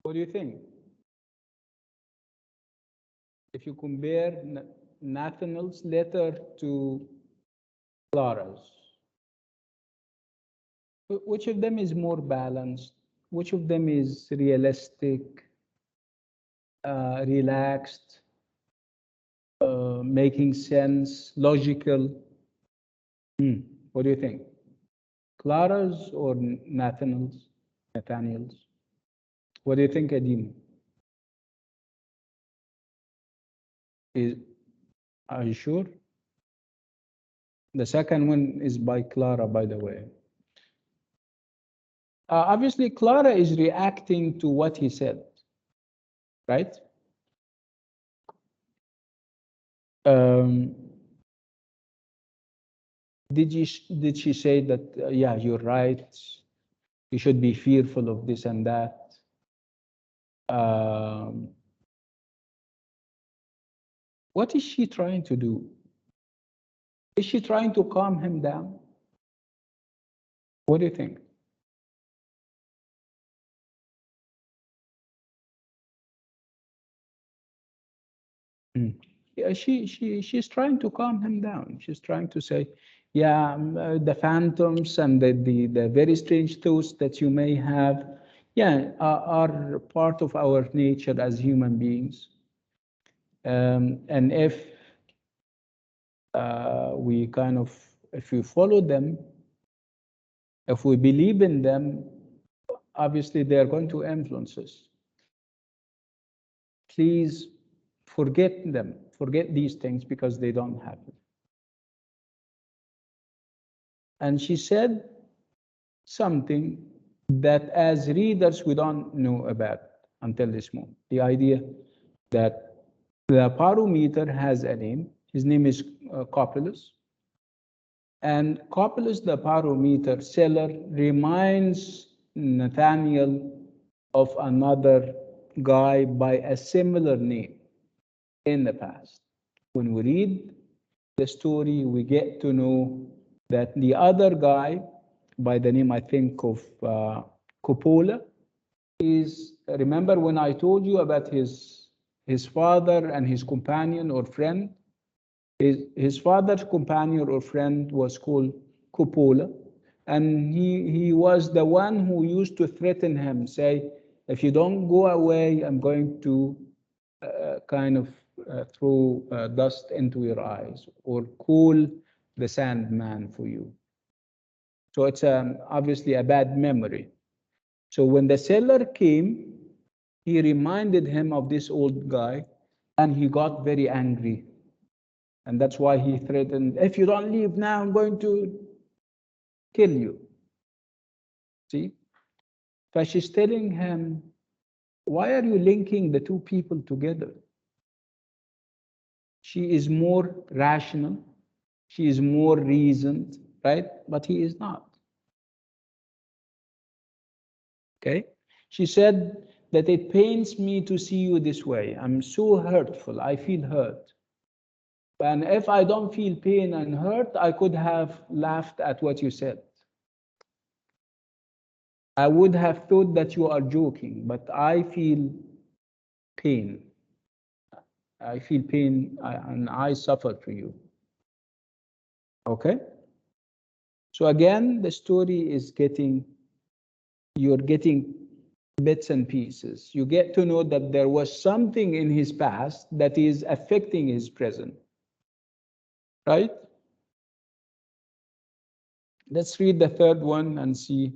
What do you think? If you compare Nathaniel's letter to Clara's, which of them is more balanced? Which of them is realistic, relaxed, making sense, logical? Hmm. What do you think? Clara's or Nathaniel's? Nathaniel's? What do you think, Adim? Is, are you sure? The second one is by Clara, by the way. Obviously, Clara is reacting to what he said, right? Um, did she say that, yeah, you're right, you should be fearful of this and that? Um, what is she trying to do? Is she trying to calm him down? What do you think? Mm. Yeah, she's trying to calm him down. She's trying to say, yeah, the phantoms and the very strange thoughts that you may have, yeah, are part of our nature as human beings. And if we kind of, if we follow them, if we believe in them, obviously they are going to influence us. please forget them, forget these things because they don't happen. And she said something that as readers we don't know about until this moment. The idea that the barometer has a name. His name is Copulus. And Copulus, the barometer seller, reminds Nathaniel of another guy by a similar name in the past. When we read the story, we get to know that the other guy, by the name I think of Coppola, is, remember when I told you about his father and his companion or friend? His father's companion or friend was called Coppola, and he was the one who used to threaten him, say, if you don't go away, I'm going to kind of throw dust into your eyes or call the Sandman for you. So it's obviously a bad memory. So when the seller came, he reminded him of this old guy, and he got very angry. And that's why he threatened, if you don't leave now, I'm going to kill you. See? But she's telling him, why are you linking the two people together? She is more rational. She is more reasoned, right? But he is not. Okay? She said that it pains me to see you this way. I'm so hurtful. I feel hurt. And if I don't feel pain and hurt, I could have laughed at what you said. I would have thought that you are joking, but I feel pain. I feel pain and I suffer for you. Okay? So again, the story is you're getting bits and pieces. You get to know that there was something in his past that is affecting his present. Right? Let's read the third one and see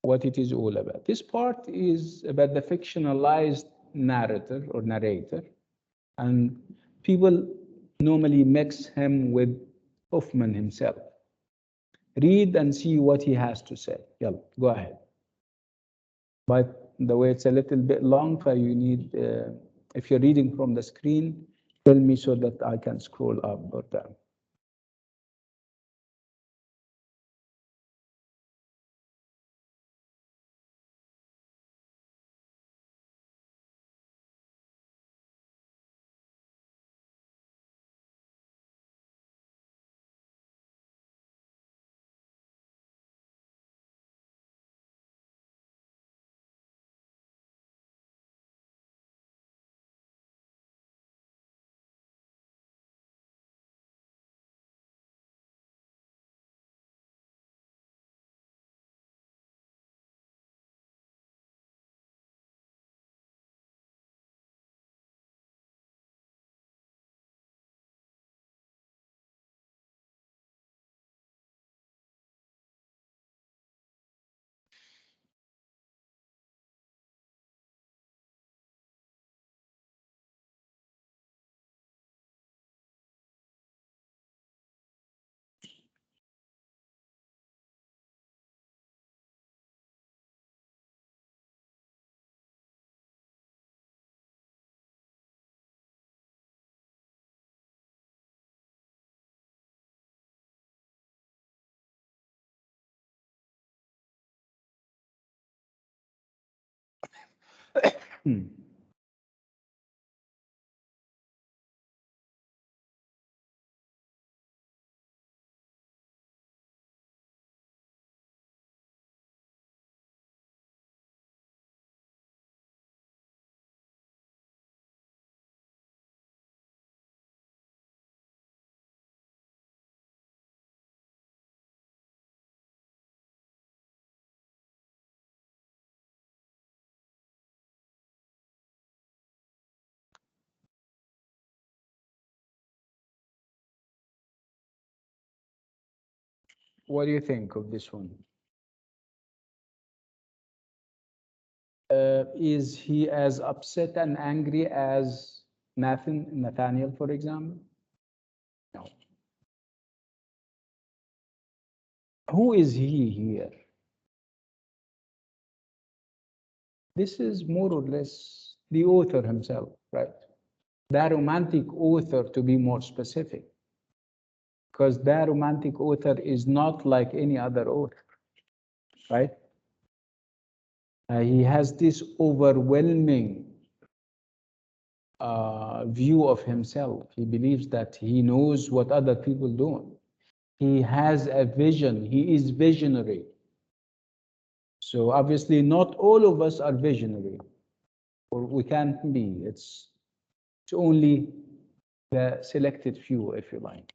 what it is all about. This part is about the fictionalized narrator or narrator, and people normally mix him with Hoffmann himself. Read and see what he has to say. Yeah, go ahead. But the way it's a little bit long, so you need, if you're reading from the screen, tell me so that I can scroll up or down. What do you think of this one? Is he as upset and angry as Nathaniel, for example? No. Who is he here? This is more or less the author himself, right? The romantic author, to be more specific, because the romantic author is not like any other author, right? He has this overwhelming view of himself. He believes that he knows what other people don't. He has a vision. He is visionary. So obviously, not all of us are visionary, or we can't be. It's only the selected few, if you like.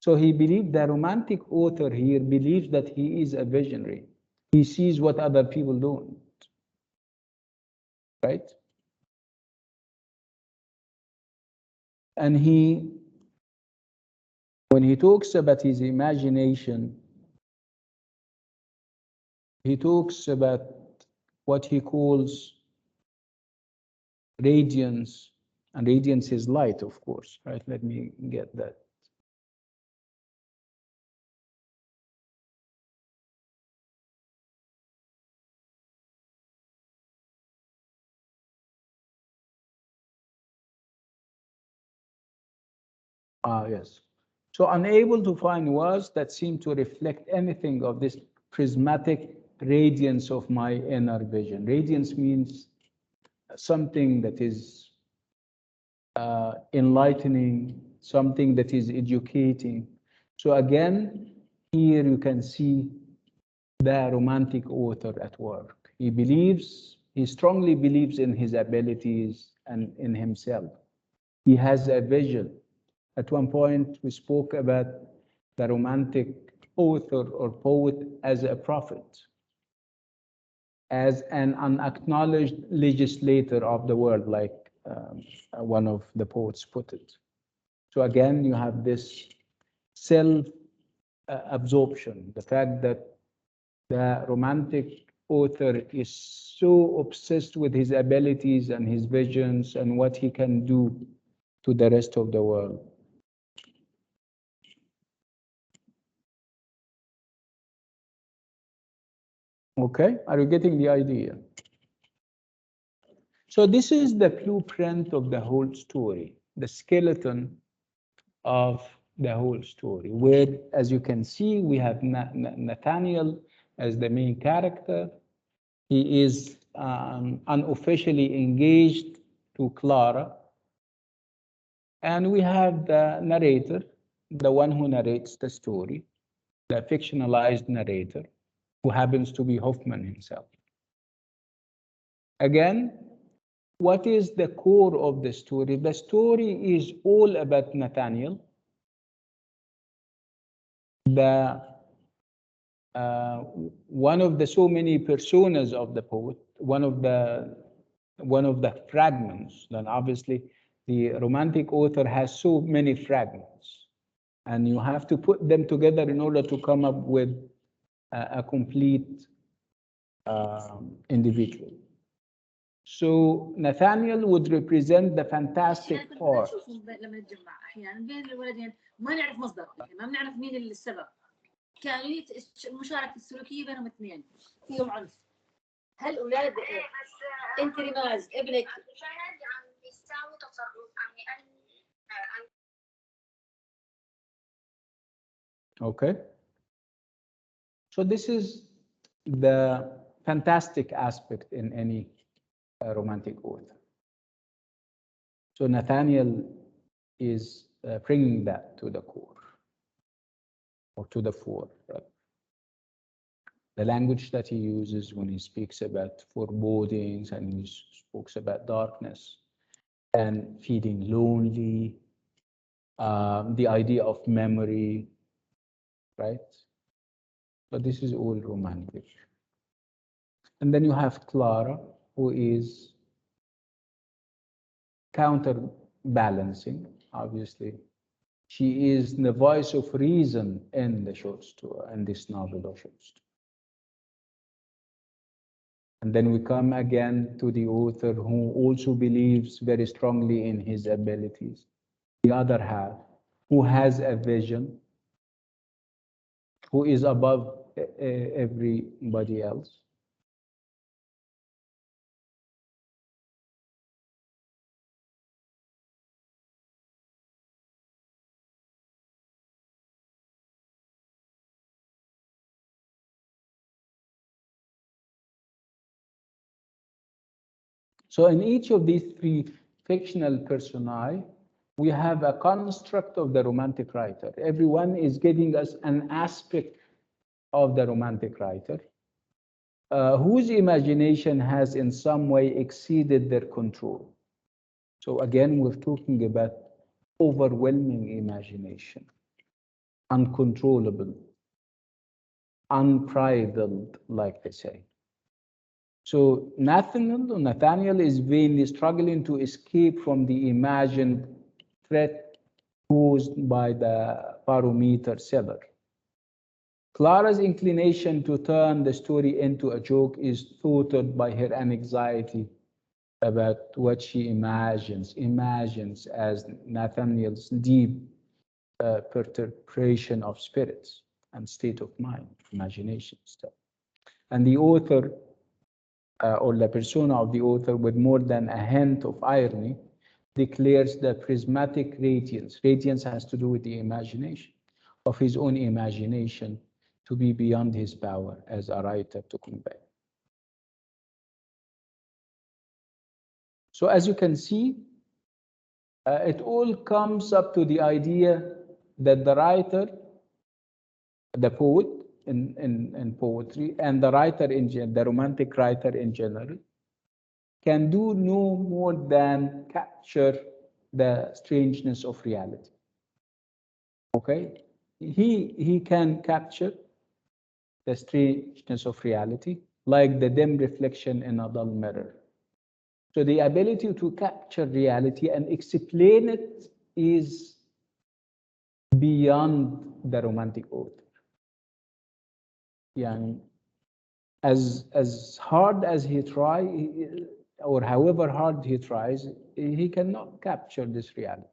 So he believed, the romantic author here believes that he is a visionary. He sees what other people don't, right? And when he talks about his imagination, he talks about what he calls radiance, and radiance is light, of course, right? Let me get that. Yes. So unable to find words that seem to reflect anything of this prismatic radiance of my inner vision. Radiance means something that is enlightening, something that is educating. So again, here you can see the romantic author at work. He strongly believes in his abilities and in himself. He has a vision. At one point, we spoke about the romantic author or poet as a prophet, as an unacknowledged legislator of the world, like one of the poets put it. So again, you have this self-absorption, the fact that the romantic author is so obsessed with his abilities and his visions and what he can do to the rest of the world. Okay, are you getting the idea? So this is the blueprint of the whole story, the skeleton of the whole story, where, as you can see, we have Nathaniel as the main character. He is unofficially engaged to Clara. And we have the narrator, the one who narrates the story, the fictionalized narrator, who happens to be Hoffmann himself. Again, what is the core of the story? The story is all about Nathaniel, the one of the so many personas of the poet, one of the fragments. Then obviously the romantic author has so many fragments, and you have to put them together in order to come up with a complete individual. So Nathaniel would represent the fantastic part. لما نتجمع احيانا بين الولدين ما نعرف مصدر، ما بنعرف مين السبب. كانوا المشاركه السلوكيه بينهم اثنين فيهم عنف. هل اولاد انت رماز ابنك شاهد عم يساوي تصرف عم Okay. So this is the fantastic aspect in any romantic author. So Nathaniel is bringing that to the core, or to the fore. Right? The language that he uses when he speaks about forebodings and he speaks about darkness and feeling lonely, the idea of memory, right? But this is all romantic. And then you have Clara, who is counterbalancing, obviously. She is the voice of reason in the short story, in this novel or short story. And then we come again to the author who also believes very strongly in his abilities. The other half, who has a vision, who is above everybody else. So in each of these three fictional personae, we have a construct of the romantic writer. Everyone is giving us an aspect of the romantic writer, whose imagination has in some way exceeded their control. So again, we're talking about overwhelming imagination, uncontrollable, unbridled, like they say. So Nathaniel is vainly struggling to escape from the imagined threat posed by the barometer seller. Clara's inclination to turn the story into a joke is thwarted by her anxiety about what she imagines as Nathaniel's deep perturbation of spirits and state of mind, imagination stuff. And the author, or the persona of the author, with more than a hint of irony, declares the prismatic radiance. Radiance has to do with the imagination, of his own imagination, to be beyond his power as a writer to convey. So as you can see, it all comes up to the idea that the writer, the poet in poetry, and the writer the romantic writer in general, can do no more than capture the strangeness of reality. Okay? He can capture the strangeness of reality like the dim reflection in a dull mirror. So the ability to capture reality and explain it is beyond the romantic author. Yani, as hard as he tries, or however hard he tries, he cannot capture this reality.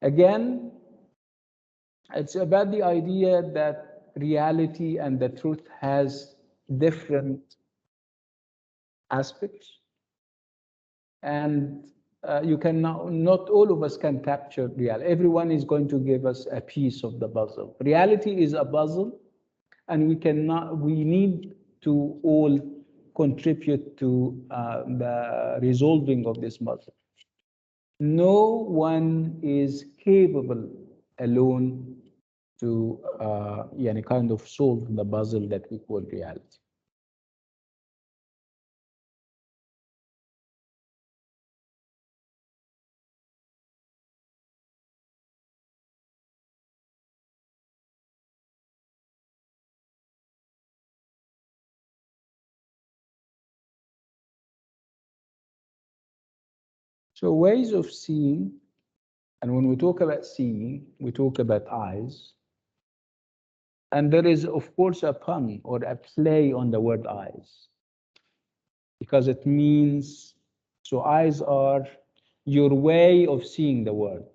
Again, it's about the idea that reality and the truth has different aspects, and you can not all of us can capture reality. Everyone is going to give us a piece of the puzzle. Reality is a puzzle, and we need to all contribute to the resolving of this puzzle. No one is capable alone to kind of solve the puzzle that we call reality. So ways of seeing, and when we talk about seeing, we talk about eyes. And there is, of course, a pun or a play on the word eyes, because it means, so eyes are your way of seeing the world,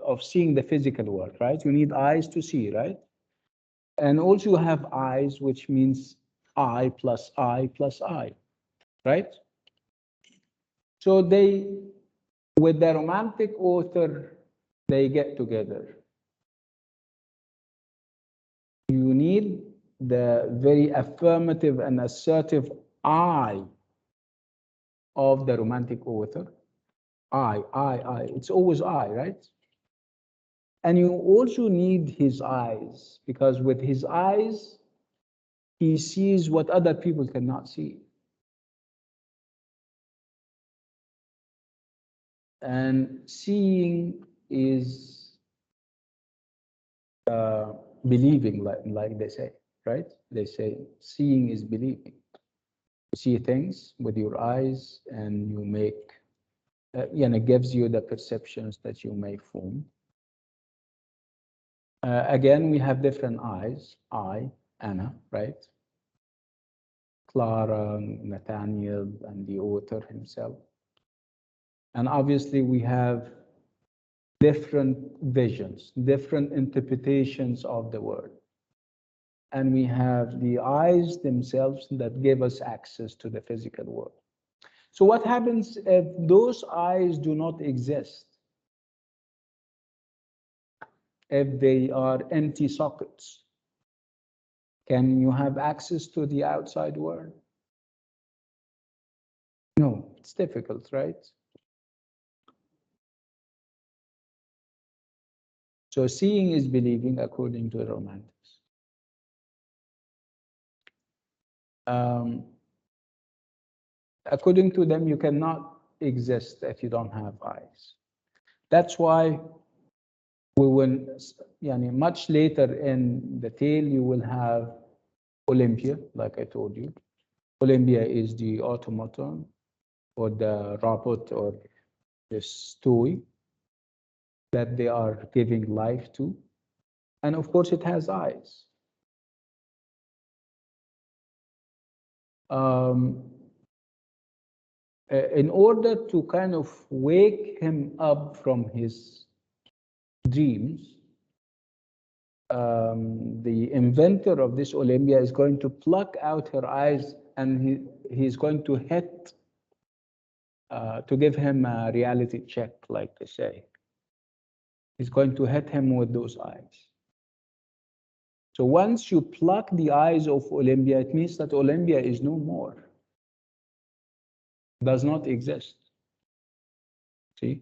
of seeing the physical world, right? You need eyes to see, right? And also you have eyes, which means I plus I plus I, right? So with the romantic author, they get together. You need the very affirmative and assertive I of the romantic author. I. It's always I, right? And you also need his eyes, because with his eyes, he sees what other people cannot see. And seeing is believing, like they say, right? They say seeing is believing. You see things with your eyes, and you make, it gives you the perceptions that you may form. Again, we have different eyes. I, Anna, right? Clara, Nathaniel, and the author himself. And obviously we have different visions, different interpretations of the word. And we have the eyes themselves that give us access to the physical world. So what happens if those eyes do not exist? If they are empty sockets, can you have access to the outside world? No, it's difficult, right? So seeing is believing according to the Romantics. According to them, you cannot exist if you don't have eyes. That's why we will, much later in the tale, you will have Olympia, like I told you. Olympia is the automaton or the robot or this toy that they are giving life to. And of course, it has eyes. In order to kind of wake him up from his dreams, the inventor of this Olympia is going to pluck out her eyes, and he's going to hit to give him a reality check, like they say. He's going to hit him with those eyes. So once you pluck the eyes of Olympia, it means that Olympia is no more, does not exist. See?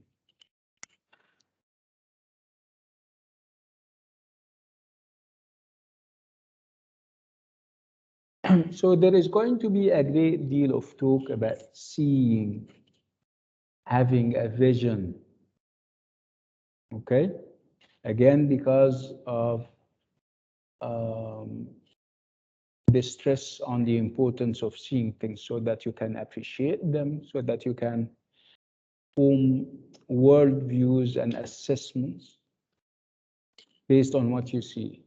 So there is going to be a great deal of talk about seeing, having a vision. Okay? Again, because of the stress on the importance of seeing things so that you can appreciate them, so that you can form worldviews and assessments based on what you see.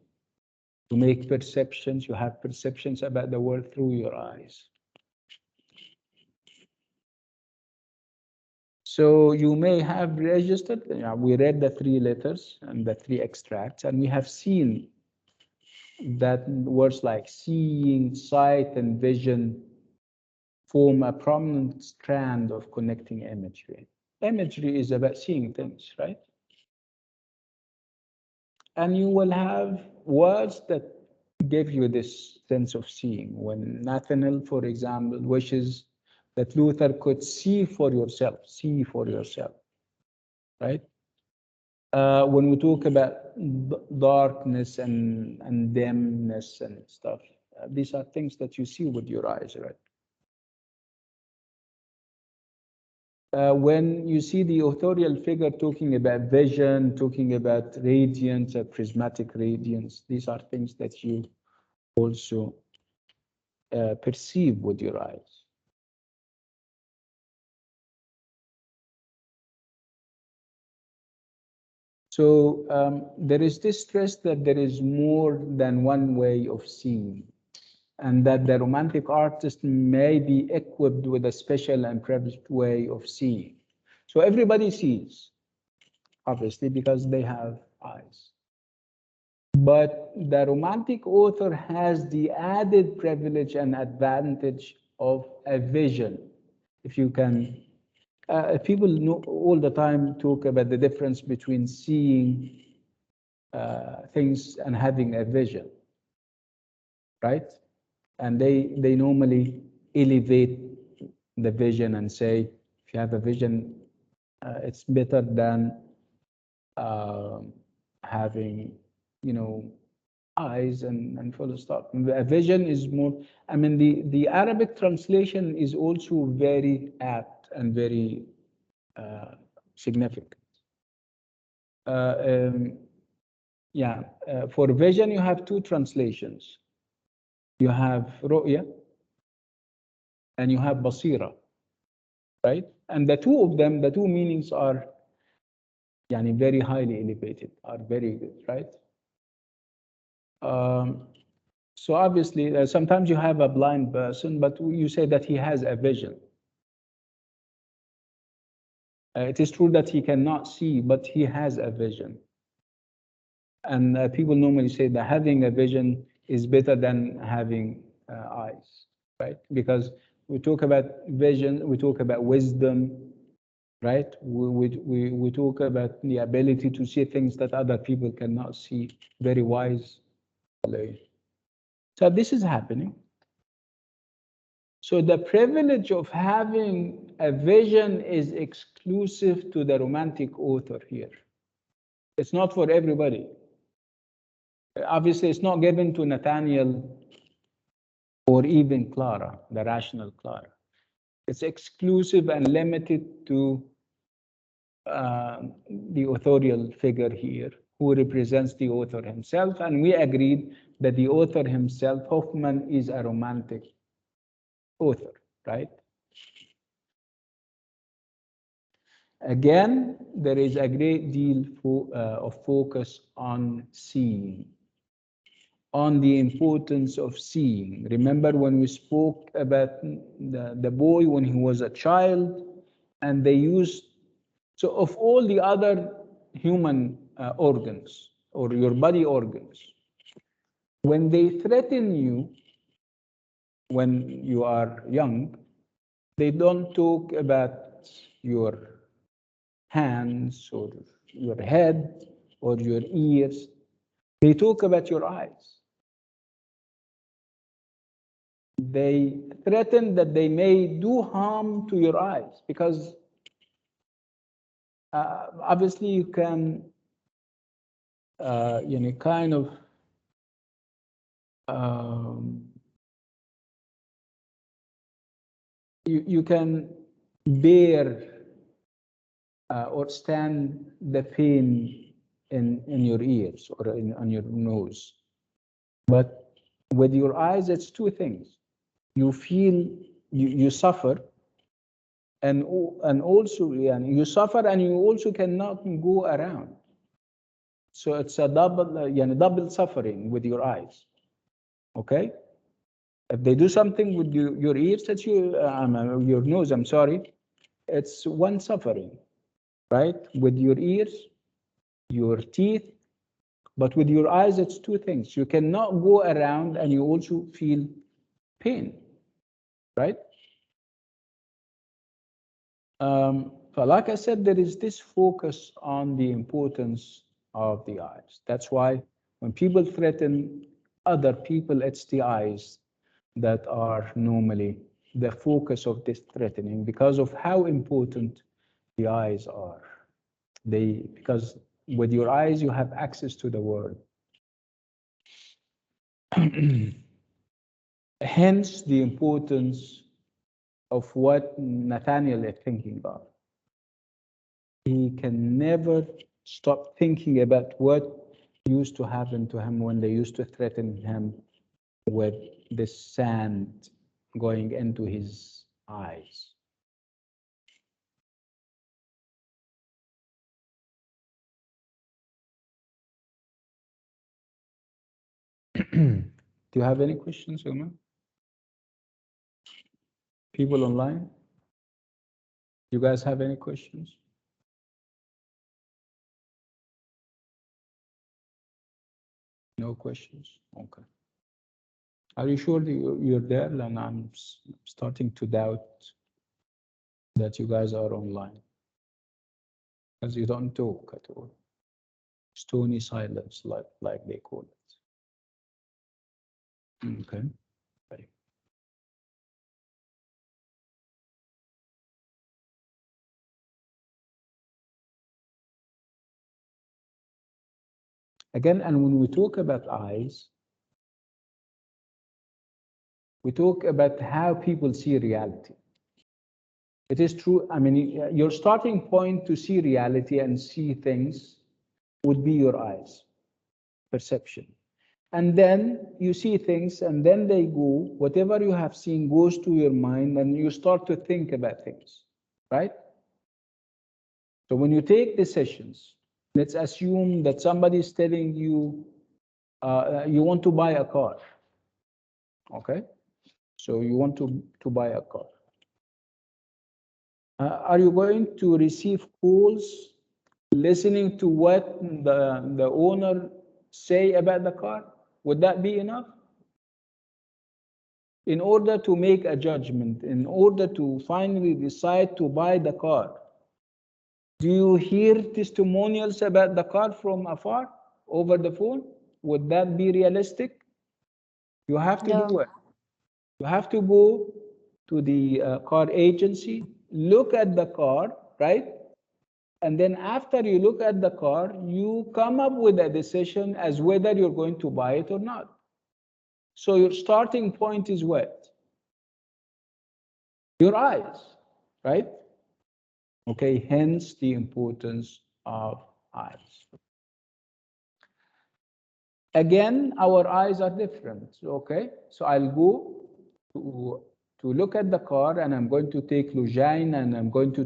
To make perceptions, you have perceptions about the world through your eyes. So you may have registered, we read the 3 letters and the 3 extracts, and we have seen that words like seeing, sight, and vision form a prominent strand of connecting imagery. Imagery is about seeing things, right? And you will have words that give you this sense of seeing. When Nathaniel, for example, wishes that Luther could see for yourself, right? When we talk about darkness and dimness and stuff, these are things that you see with your eyes, right? When you see the authorial figure talking about vision, talking about radiance, prismatic radiance, these are things that you also perceive with your eyes. So there is this stress that there is more than one way of seeing, and that the romantic artist may be equipped with a special and privileged way of seeing. So everybody sees, obviously, because they have eyes. But the romantic author has the added privilege and advantage of a vision. If you can, people know all the time talk about the difference between seeing things and having a vision, right? And they normally elevate the vision and say, if you have a vision, it's better than having, eyes and full stop. A vision is more, I mean, the Arabic translation is also very apt and very significant. For vision, you have 2 translations. You have ru'ya and you have basira, right? And the 2 of them, the 2 meanings are very highly elevated, are very good, right? So obviously, sometimes you have a blind person, but you say that he has a vision. It is true that he cannot see, but he has a vision. And people normally say that having a vision is better than having eyes, right? Because we talk about vision, we talk about wisdom, right? We talk about the ability to see things that other people cannot see, very wise. So this is happening. So the privilege of having a vision is exclusive to the romantic author here. It's not for everybody. Obviously, it's not given to Nathaniel or even Clara, the rational Clara. It's exclusive and limited to the authorial figure here, who represents the author himself. And we agreed that the author himself, Hoffmann, is a romantic author, right? Again, there is a great deal of focus on seeing, on the importance of seeing. Remember when we spoke about the boy when he was a child, and they used, so of all the other human organs or your body organs, when they threaten you when you are young, they don't talk about your hands or your head or your ears. They talk about your eyes. They threaten that they may do harm to your eyes because obviously you can, kind of you can bear or stand the pain in your ears or on your nose. But with your eyes, it's two things. You feel, you suffer, and also you suffer and you also cannot go around. So it's a double suffering with your eyes. Okay? If they do something with your ears, that's your nose, I'm sorry, it's one suffering, right? With your ears, your teeth, but with your eyes, it's two things. You cannot go around and you also feel pain, right? But like I said, there is this focus on the importance of the eyes. That's why when people threaten other people, it's the eyes that are normally the focus of this threatening because of how important the eyes are. Because with your eyes, you have access to the world. Hence the importance of what Nathaniel is thinking about. He can never stop thinking about what used to happen to him when they used to threaten him with this sand going into his eyes. Do you have any questions, Uma? People online? You guys have any questions? No questions? Okay. Are you sure that you're there? And I'm starting to doubt that you guys are online. Because you don't talk at all. Stony silence, like they call it. Okay. Right. Again, and when we talk about eyes, we talk about how people see reality. It is true. I mean, your starting point to see reality and see things would be your eyes, perception. And then you see things, and then they go, whatever you have seen goes to your mind, and you start to think about things, right? So when you take decisions, let's assume that somebody is telling you, you want to buy a car. Okay, so you want to buy a car. Are you going to receive calls listening to what the owner say about the car? Would that be enough? In order to make a judgment, in order to finally decide to buy the car, do you hear testimonials about the car from afar over the phone? Would that be realistic? You have to do No. it. You have to go to the car agency, look at the car, right? And then after you look at the car, you come up with a decision as whether you're going to buy it or not. So your starting point is what? Your eyes, right? Okay, hence the importance of eyes. Again, our eyes are different, okay? So I'll go to look at the car, and I'm going to take Lujain, and I'm going to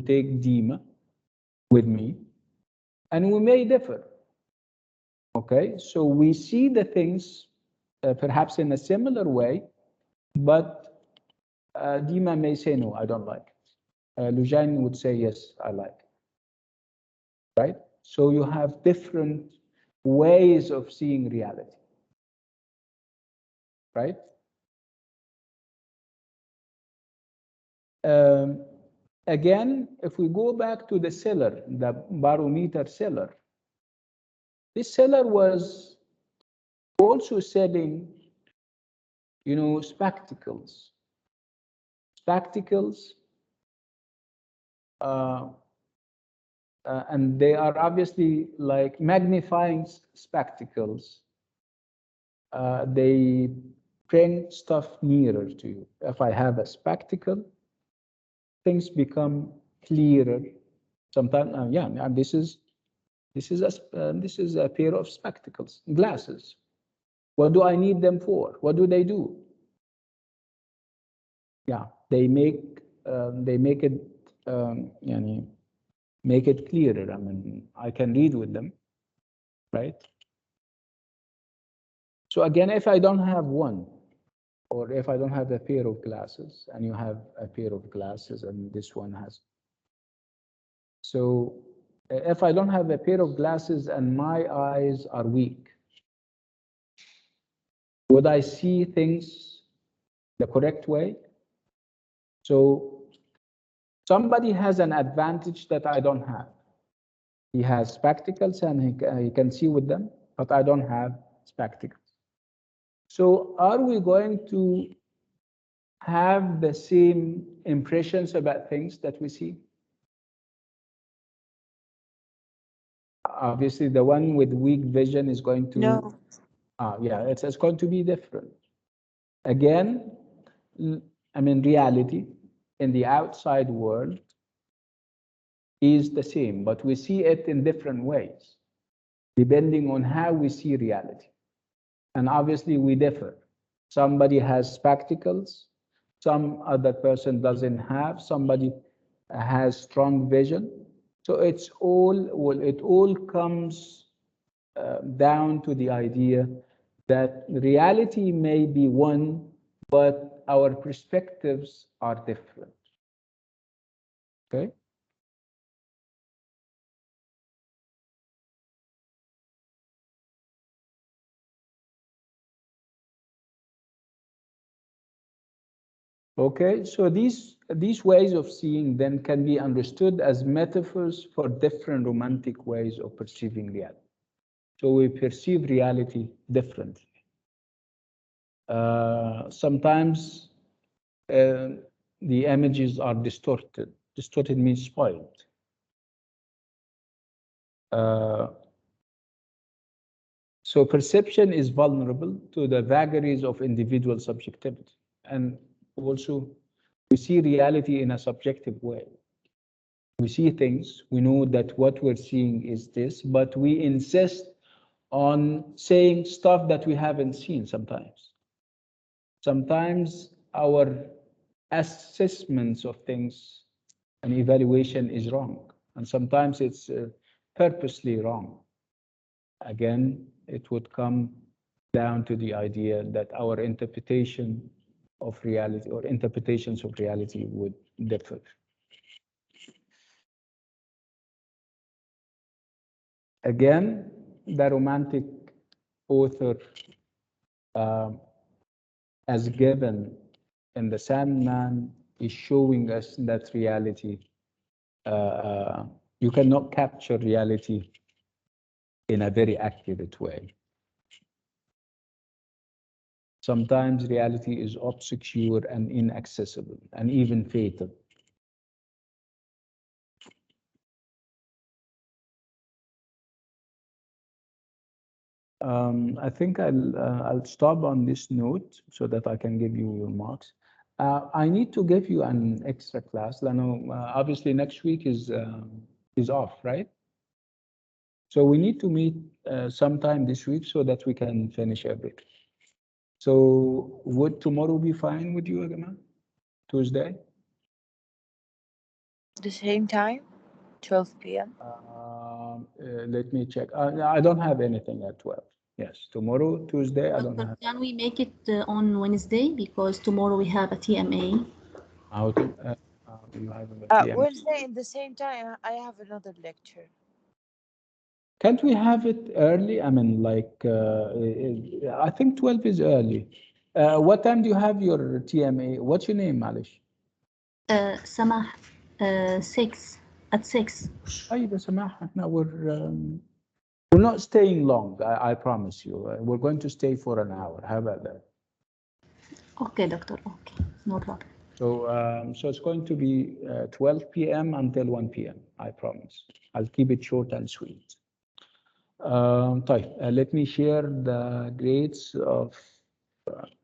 take Dima with me, and we may differ, okay? So we see the things perhaps in a similar way, but Dima may say, no, I don't like it. Lujain would say, yes, I like it, right? So you have different ways of seeing reality, right? Again, if we go back to the seller, the barometer seller, this seller was also selling, spectacles. Spectacles, and they are obviously like magnifying spectacles. They bring stuff nearer to you. If I have a spectacle, things become clearer. Sometimes, this is a pair of spectacles, glasses. What do I need them for? What do they do? Yeah, they make it make it clearer. I mean, I can read with them, right? So again, if I don't have one, or if I don't have a pair of glasses, and you have a pair of glasses, and this one has. So if I don't have a pair of glasses and my eyes are weak, would I see things the correct way? So somebody has an advantage that I don't have. He has spectacles and he can see with them, but I don't have spectacles. So are we going to have the same impressions about things that we see? Obviously, the one with weak vision is going to, No. it's going to be different. Again, I mean, reality in the outside world is the same, but we see it in different ways, depending on how we see reality. And obviously, we differ. Somebody has spectacles, some other person doesn't have, somebody has strong vision. So it all comes down to the idea that reality may be one, but our perspectives are different. Okay? Okay, so these ways of seeing then can be understood as metaphors for different romantic ways of perceiving reality. So we perceive reality differently. Sometimes the images are distorted. Distorted means spoiled. So perception is vulnerable to the vagaries of individual subjectivity. And also, we see reality in a subjective way. We see things, we know that what we're seeing is this, but we insist on saying stuff that we haven't seen sometimes. Sometimes our assessments of things and evaluation is wrong, and sometimes it's purposely wrong. Again, it would come down to the idea that our interpretation of reality or interpretations of reality would differ. Again, the romantic author, as given in the Sandman, is showing us that reality, you cannot capture reality in a very accurate way. Sometimes reality is obscure and inaccessible and even fatal. I think I'll stop on this note so that I can give you your marks. I need to give you an extra class. Lano, obviously next week is off, right? So we need to meet sometime this week so that we can finish everything. So would tomorrow be fine with you, Agama? Tuesday? The same time, 12 p.m. Let me check. I don't have anything at 12. Yes, tomorrow, Tuesday, I don't Doctor, have. can we make it on Wednesday because tomorrow we have a TMA? How to, you have a TM. Wednesday in the same time, I have another lecture. Can't we have it early? I mean, like, I think 12 is early. What time do you have your TMA? What's your name, Malish? Samah, 6 at 6. طيب يا سماح احنا we're not staying long, I promise you. We're going to stay for an hour. How about that? Okay, doctor. Okay, no problem. So it's going to be 12 p.m. until 1 p.m. I promise. I'll keep it short and sweet. طيب, let me share the grades of,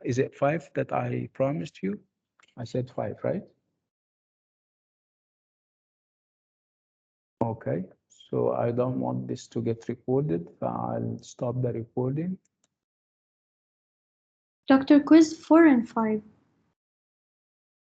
is it 5 that I promised you? I said 5, right? Okay, so I don't want this to get recorded. I'll stop the recording. Dr. Quiz 4 and 5.